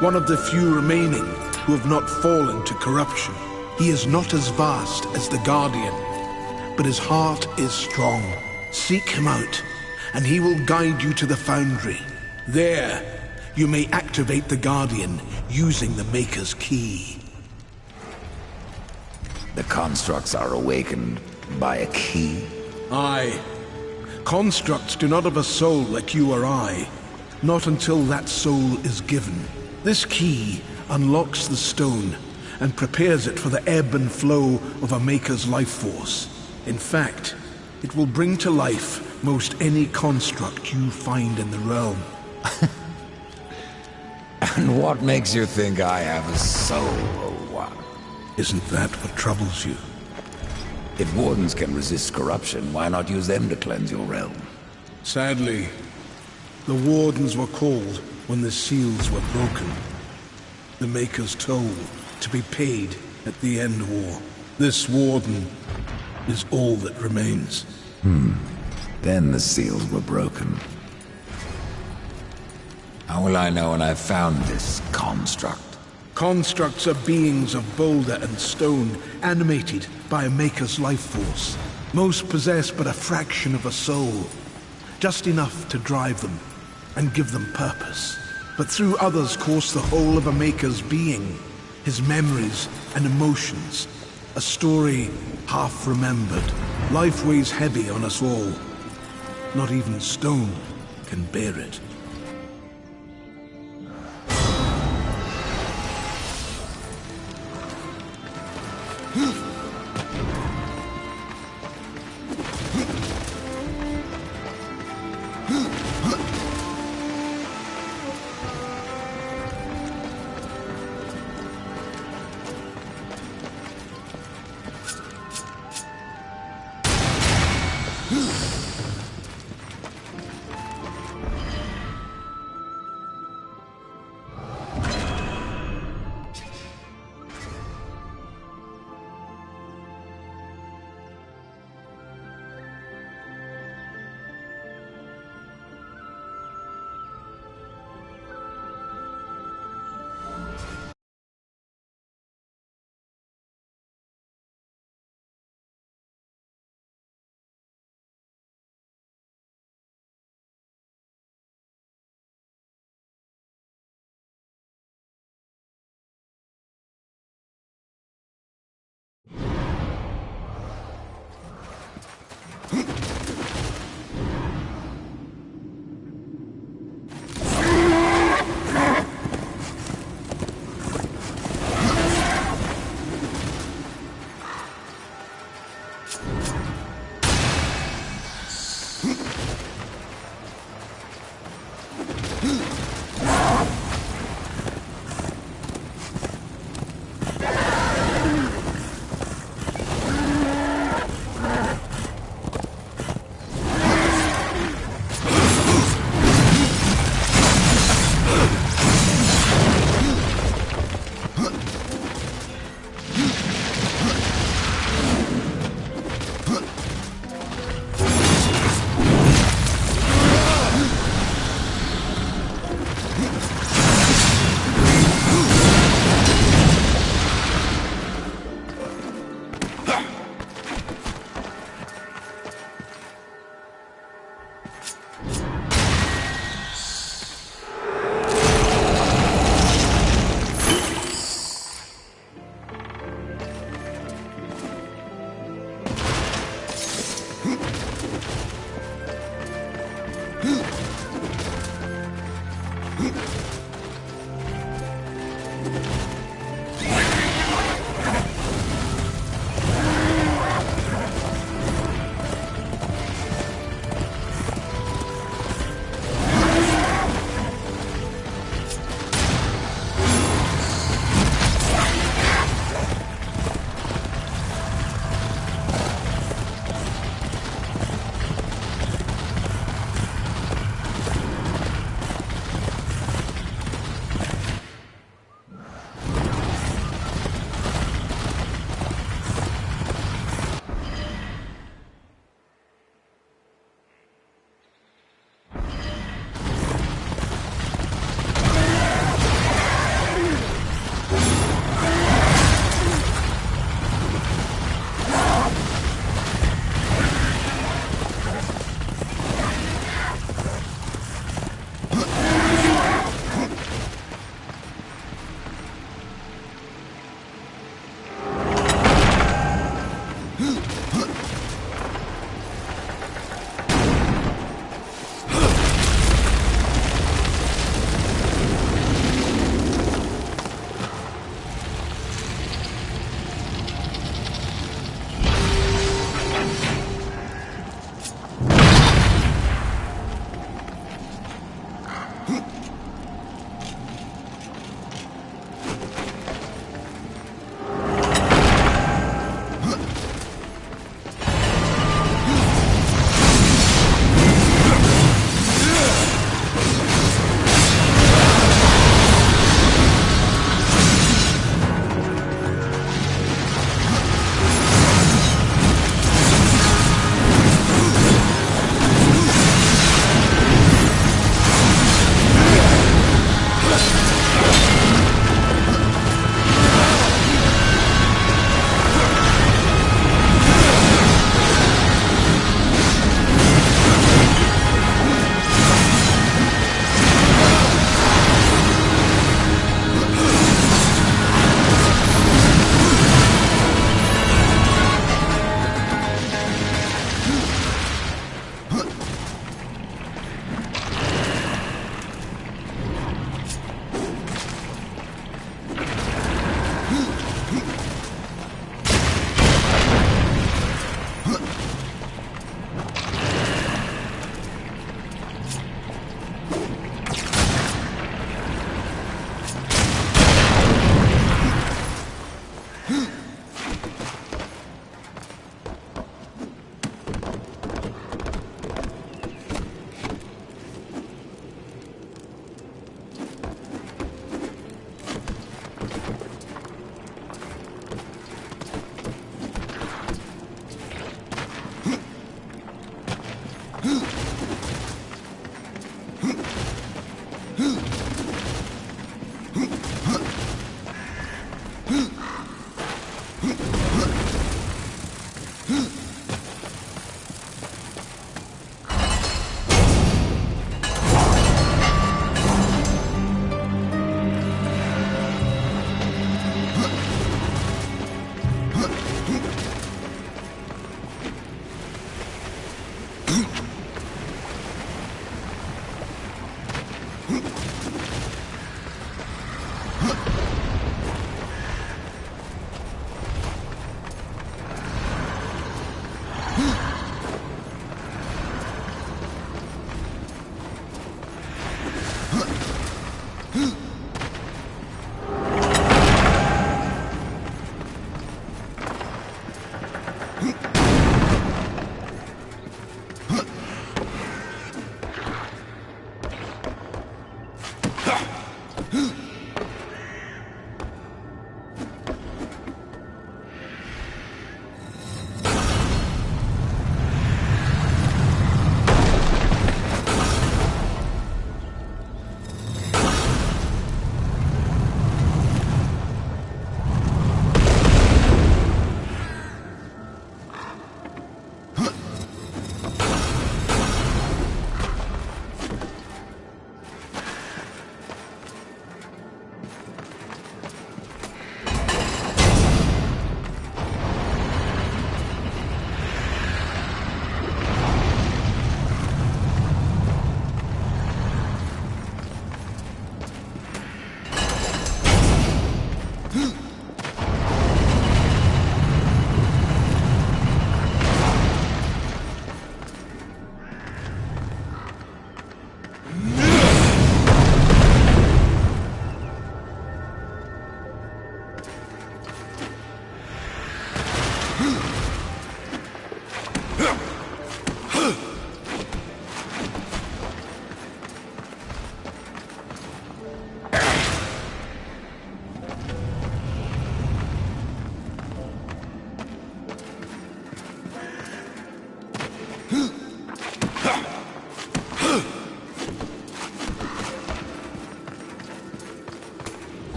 Speaker 3: one of the few remaining who have not fallen to corruption. He is not as vast as the Guardian, but his heart is strong. Seek him out, and he will guide you to the foundry. There, you may activate the Guardian using the Maker's key.
Speaker 1: The constructs are awakened by a key?
Speaker 3: Aye. Constructs do not have a soul like you or I. Not until that soul is given. This key unlocks the stone and prepares it for the ebb and flow of a Maker's life force. In fact, it will bring to life most any construct you find in the realm.
Speaker 1: And what makes you think I have a soul, old one?
Speaker 3: Isn't that what troubles you?
Speaker 1: If wardens can resist corruption, why not use them to cleanse your realm?
Speaker 3: Sadly, the wardens were called when the seals were broken. The Maker's toll to be paid at the end war. This warden is all that remains.
Speaker 1: Then the seals were broken. How will I know when I've found this construct?
Speaker 3: Constructs are beings of boulder and stone, animated by a Maker's life force. Most possess but a fraction of a soul, just enough to drive them and give them purpose. But through others course the whole of a Maker's being, his memories and emotions. A story half remembered. Life weighs heavy on us all. Not even stone can bear it.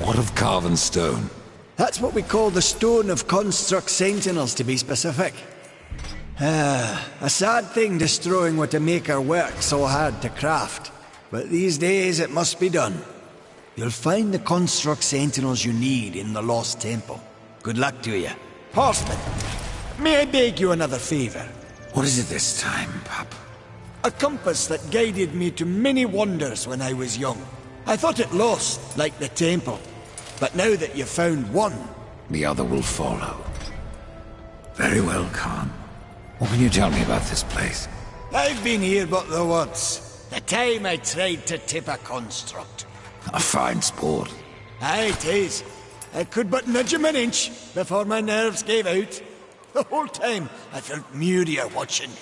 Speaker 7: What of carven stone?
Speaker 9: That's what we call the Stone of Construct Sentinels, to be specific. A sad thing destroying what a maker worked so hard to craft. But these days it must be done. You'll find the Construct Sentinels you need in the Lost Temple. Good luck to you. Horseman, may I beg you another favor?
Speaker 7: What is it this time, pup?
Speaker 9: A compass that guided me to many wonders when I was young. I thought it lost, like the temple. But now that you've found one...
Speaker 7: The other will follow. Very well, Khan. What can you tell me about this place?
Speaker 9: I've been here but the once. The time I tried to tip a construct.
Speaker 7: A fine sport.
Speaker 9: Aye, it is. I could but nudge him an inch before my nerves gave out. The whole time I felt Muriel watching me.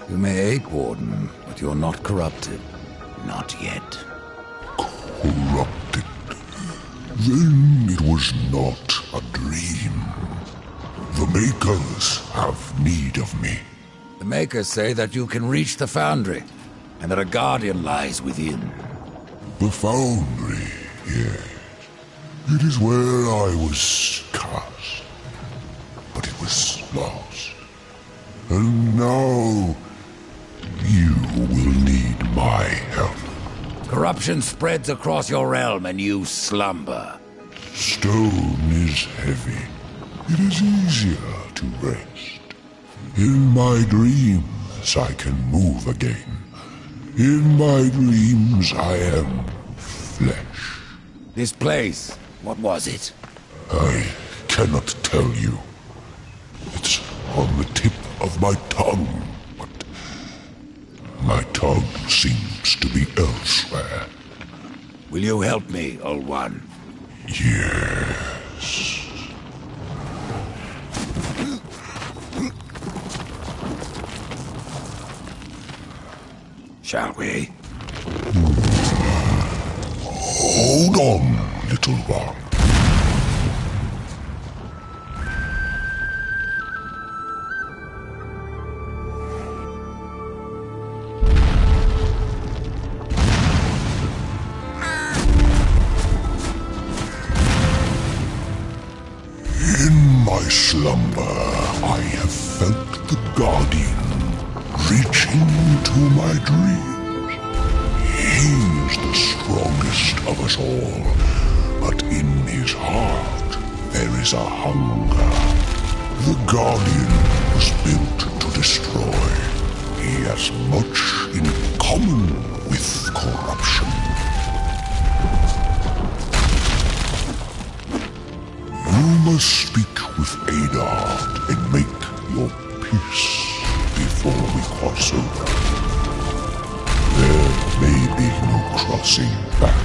Speaker 7: You may ache, Warden, but you're not corrupted. Not yet.
Speaker 10: Corrupted. Then it was not a dream. The Makers have need of me.
Speaker 7: The Makers say that you can reach the Foundry, and that a Guardian lies within.
Speaker 10: The Foundry, yes. It is where I was cast. But it was lost. And now, you will need my help.
Speaker 7: Corruption spreads across your realm, and you slumber.
Speaker 10: Stone is heavy. It is easier to rest. In my dreams, I can move again. In my dreams, I am flesh.
Speaker 7: This place, what was it?
Speaker 10: I cannot tell you. It's on the tip of my tongue, but my tongue seems to be elsewhere.
Speaker 7: Will you help me, Old One?
Speaker 10: Yes.
Speaker 7: Shall we?
Speaker 10: Hold on, little one. In my slumber, I have felt the Guardian reaching into my dreams. He is the strongest of us all, but in his heart there is a hunger. The Guardian was built to destroy. He has much in common with corruption. You must speak with Adar and make your peace before we cross over. There may be no crossing back.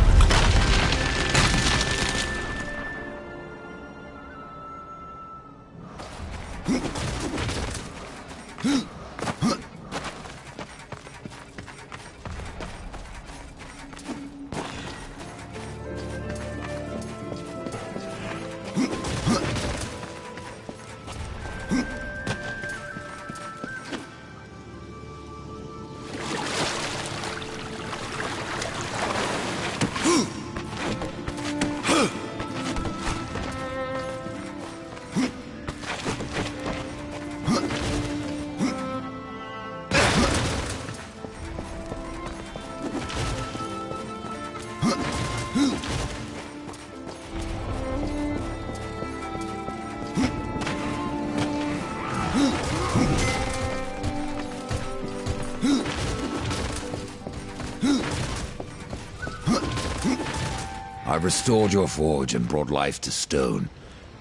Speaker 7: I've restored your forge and brought life to stone.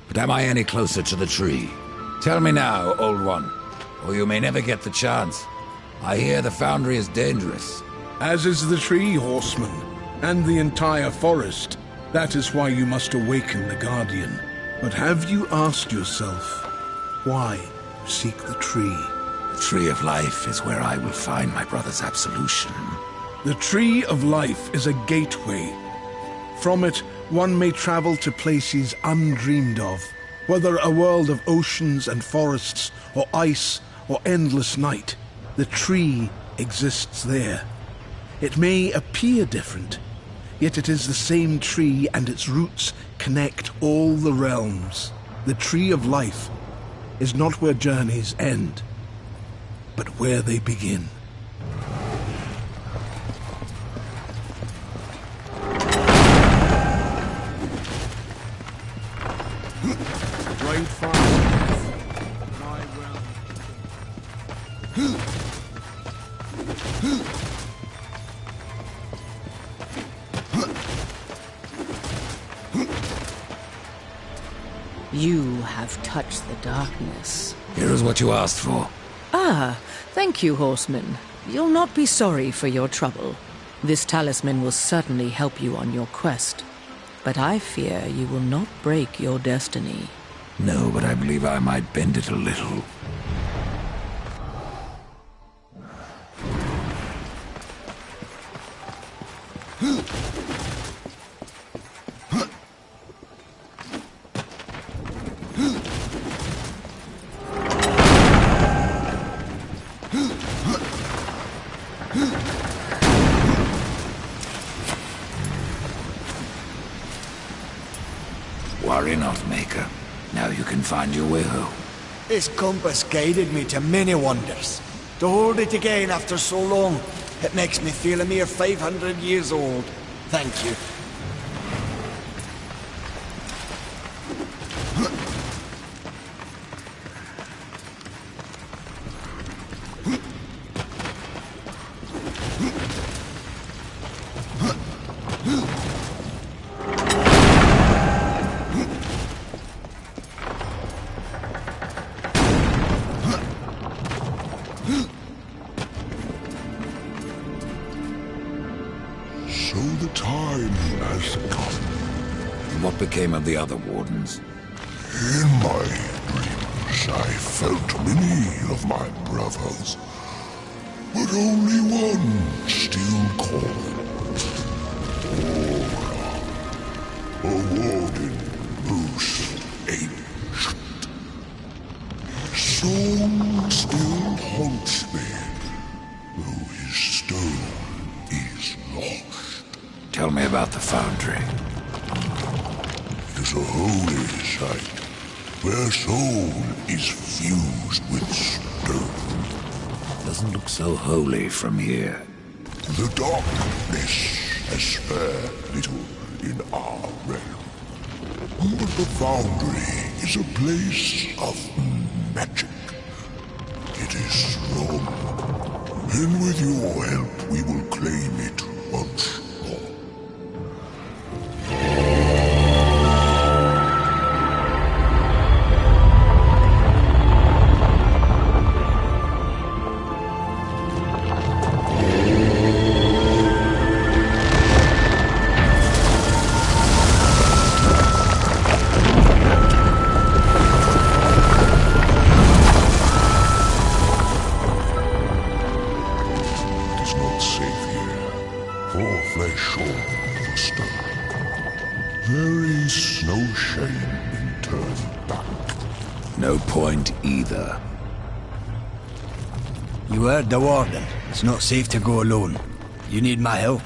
Speaker 7: But am I any closer to the tree? Tell me now, Old One, or you may never get the chance. I hear the Foundry is dangerous.
Speaker 3: As is the tree, horseman, and the entire forest. That is why you must awaken the Guardian. But have you asked yourself, why you seek the tree?
Speaker 7: The Tree of Life is where I will find my brother's absolution.
Speaker 3: The Tree of Life is a gateway. From it, one may travel to places undreamed of, whether a world of oceans and forests, or ice, or endless night. The tree exists there. It may appear different, yet it is the same tree, and its roots connect all the realms. The Tree of Life is not where journeys end, but where they begin.
Speaker 6: You have touched the darkness.
Speaker 7: Here is what you asked for.
Speaker 6: Ah, thank you, horseman. You'll not be sorry for your trouble. This talisman will certainly help you on your quest. But I fear you will not break your destiny.
Speaker 7: No, but I believe I might bend it a little. Worry not, Maker. Now you can find your way home.
Speaker 9: This compass guided me to many wonders. To hold it again after so long, it makes me feel a mere 500 years old. Thank you.
Speaker 10: So the time has come.
Speaker 7: What became of the other wardens?
Speaker 10: In my dreams, I felt many of my brothers, but only one still called. Aura, a warden most ancient. Soul still haunts me, though his stone is lost.
Speaker 7: Tell me about the foundry.
Speaker 10: It is a holy site, where soul is fused with stone.
Speaker 7: Doesn't look so holy from here.
Speaker 10: The darkness has spared little in our realm. But the foundry is a place of magic. It is strong, and with your help we will claim it once more. There is no shame in turning back.
Speaker 7: No point either.
Speaker 9: You heard the warden. It's not safe to go alone. You need my help.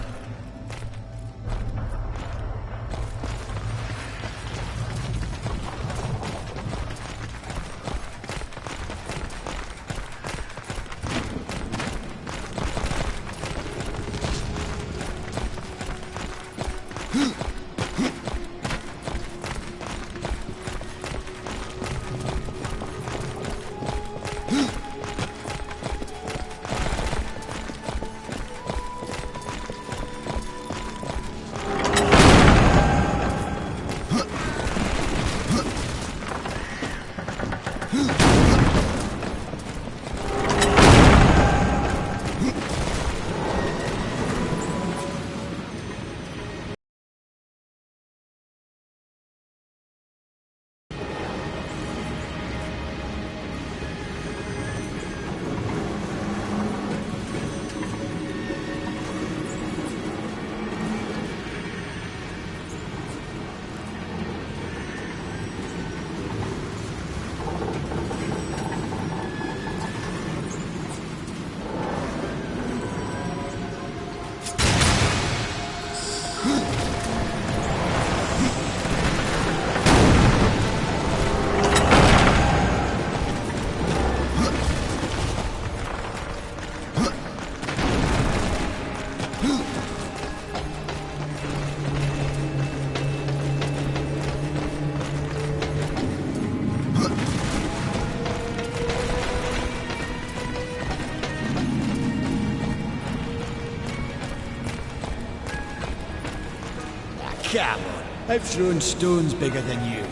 Speaker 9: Come on. I've thrown stones bigger than you.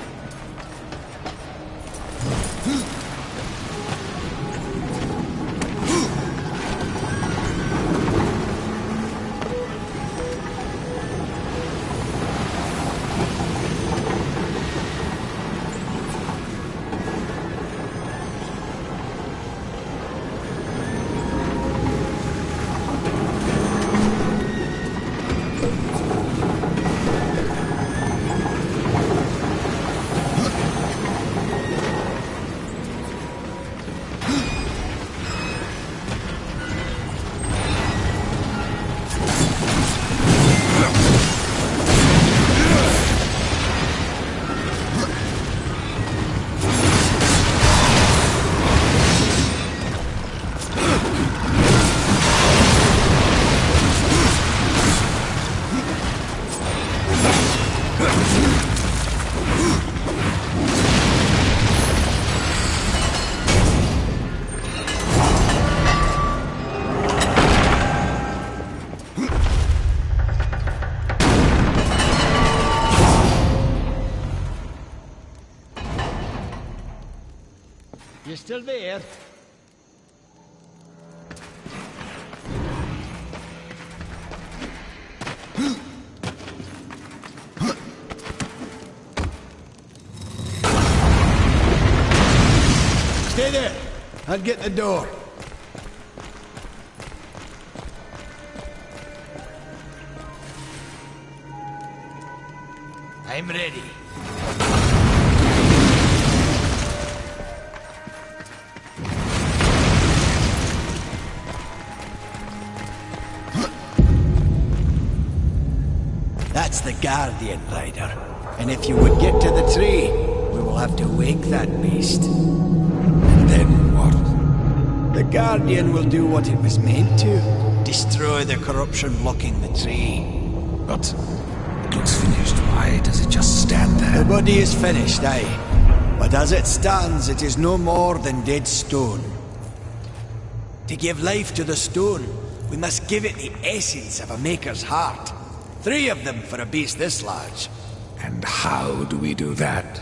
Speaker 9: You still there? Stay there. I'll get the door. I'm ready. That's the Guardian, Rider. And if you would get to the tree, we will have to wake that beast.
Speaker 1: And then what?
Speaker 9: The Guardian will do what it was meant to. Destroy the corruption blocking the tree.
Speaker 1: But it looks finished. Why does it just stand there?
Speaker 9: The body is finished, aye. But as it stands, it is no more than dead stone. To give life to the stone, we must give it the essence of a maker's heart. 3 of them for a beast this large.
Speaker 1: And how do we do that?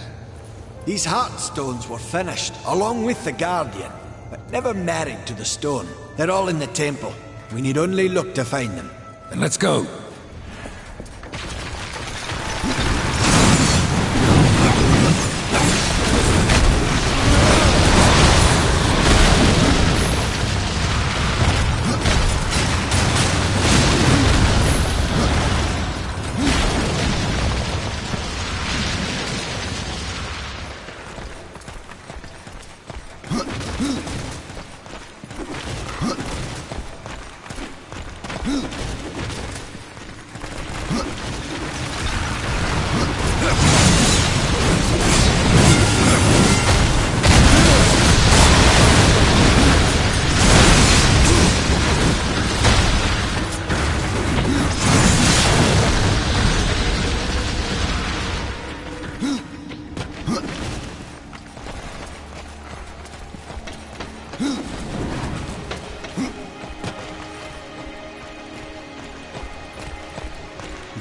Speaker 9: These heartstones were finished, along with the Guardian, but never married to the stone. They're all in the temple. We need only look to find them.
Speaker 1: Then let's go.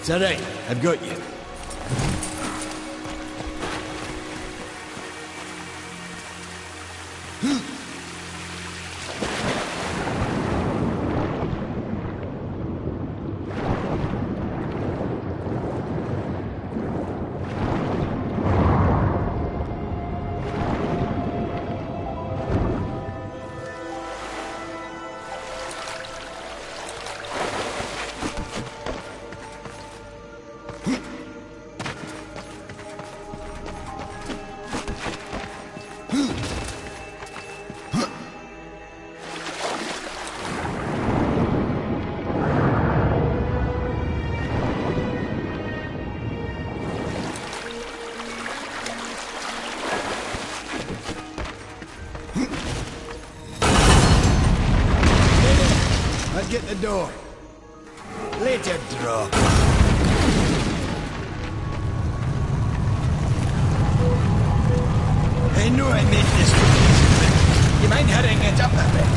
Speaker 9: It's all right. I've got you. I'll get the door. Later, draw. I know I made this confusing, but you mind hurrying it up a bit?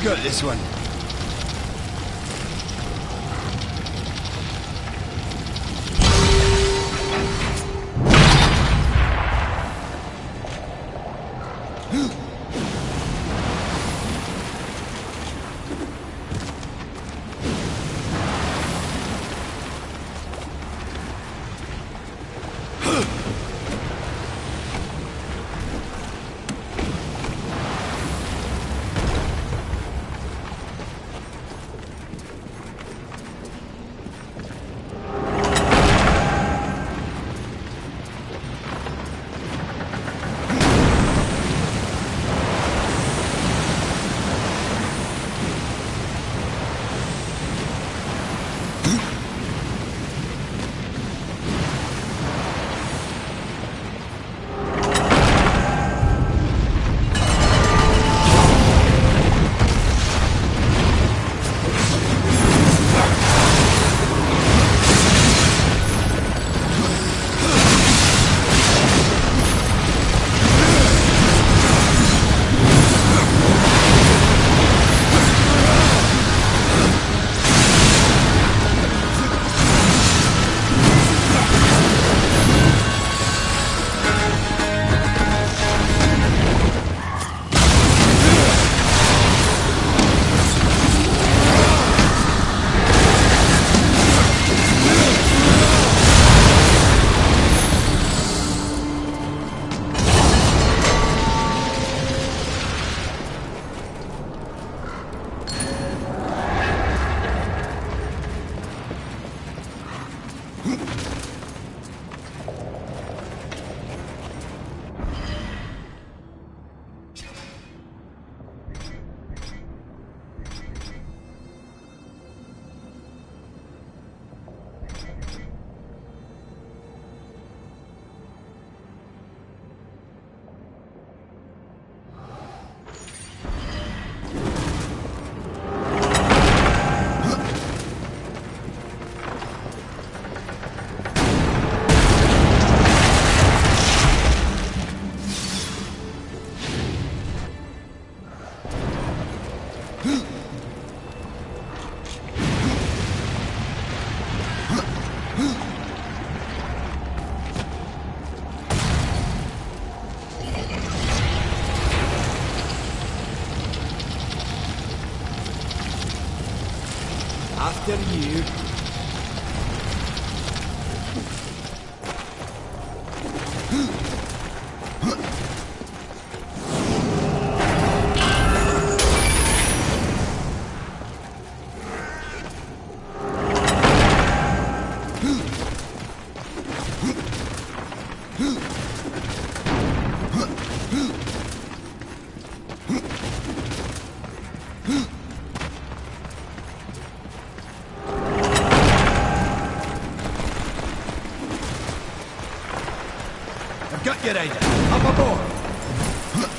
Speaker 9: You've got this one. After you. Got your idea. Up aboard. Huh.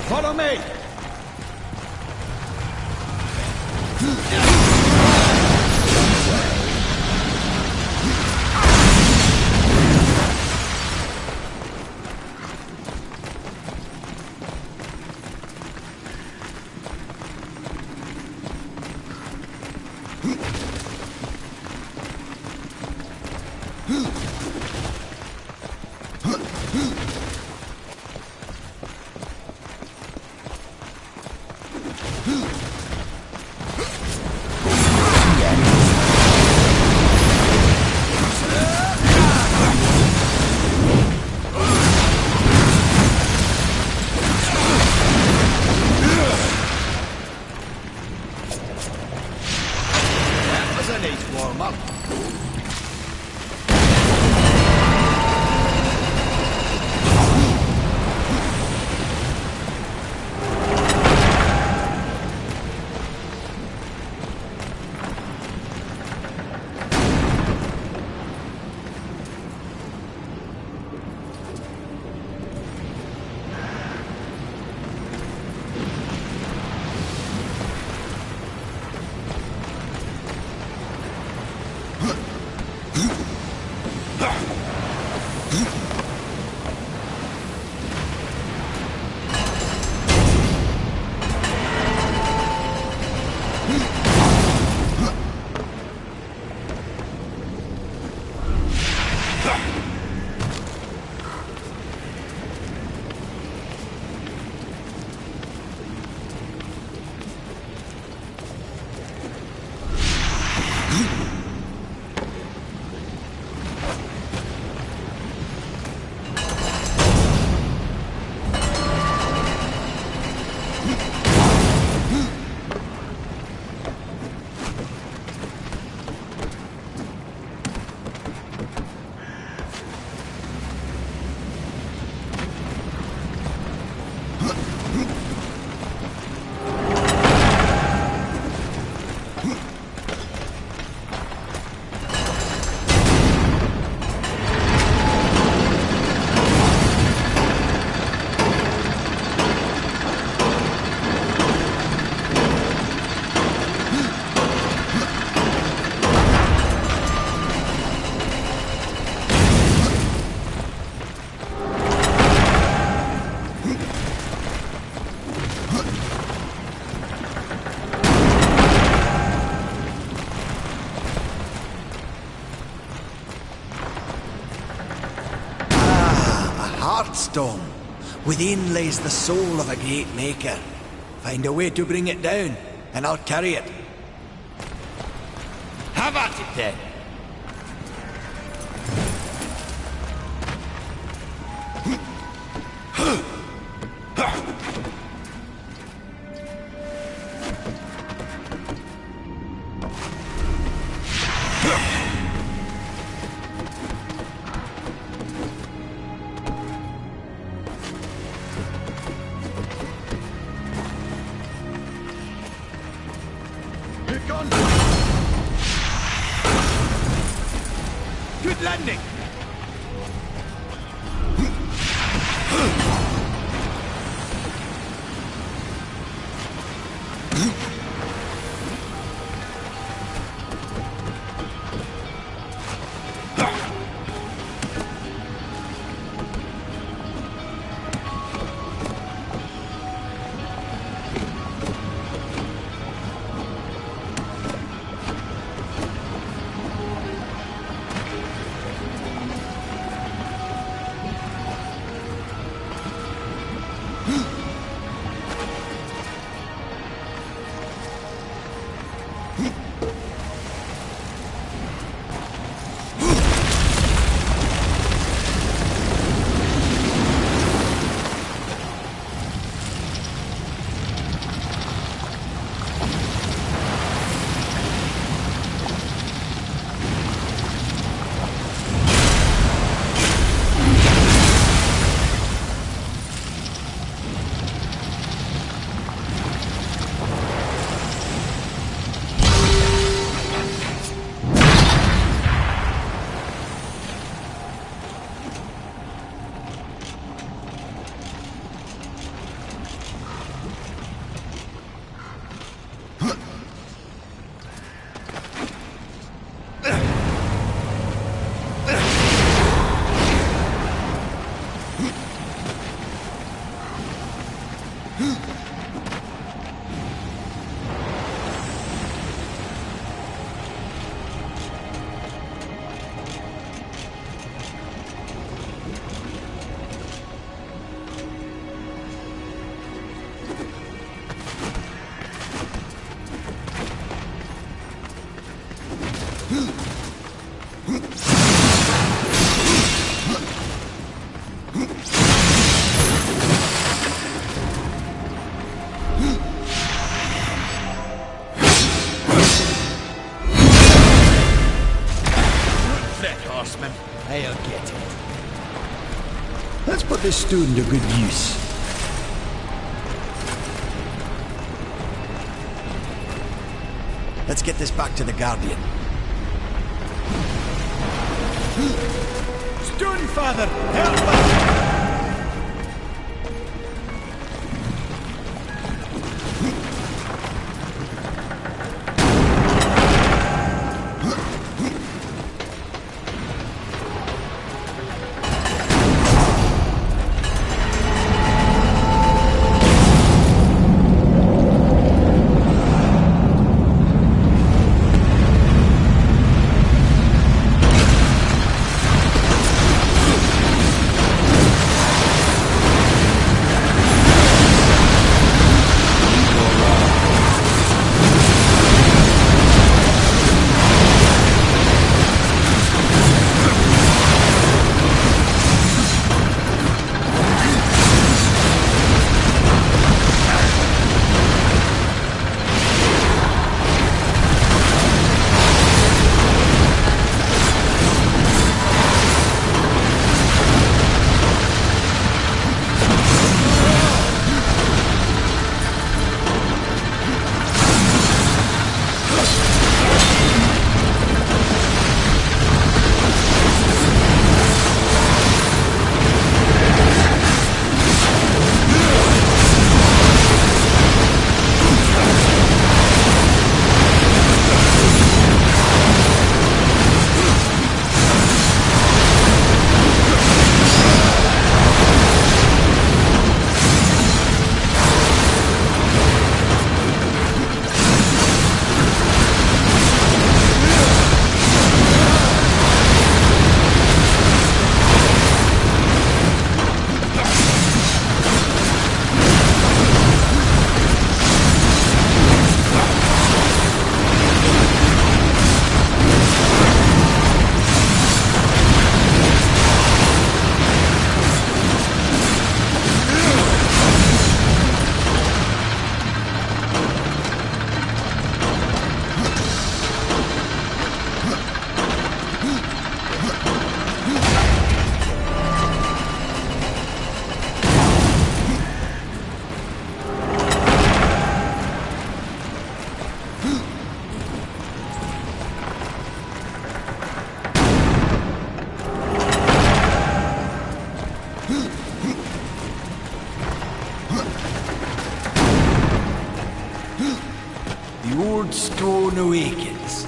Speaker 9: Follow me!
Speaker 11: Stone. Within lays the soul of a great maker. Find a way to bring it down, and I'll carry it.
Speaker 2: Have at it then.
Speaker 11: Good landing!
Speaker 9: this stone to good use.
Speaker 11: Let's get this back to the Guardian. Stone Father, help us! The old stone awakens.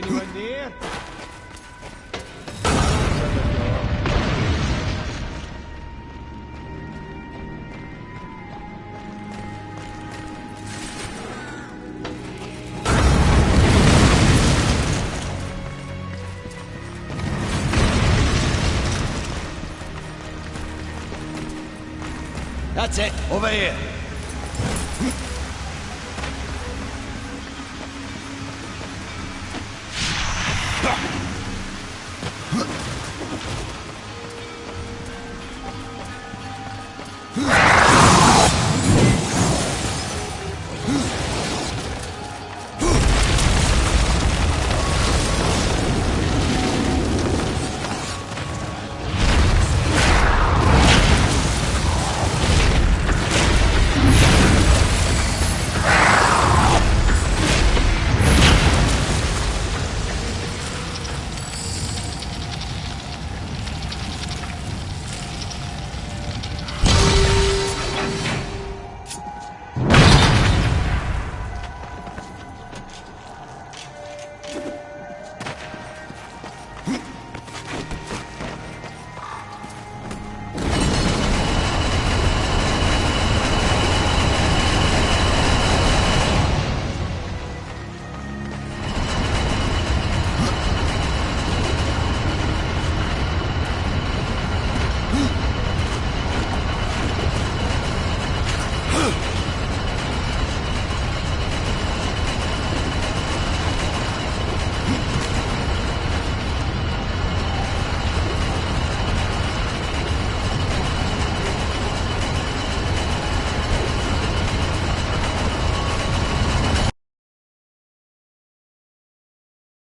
Speaker 12: Anyone there?
Speaker 11: That's it, over here.
Speaker 10: Huh?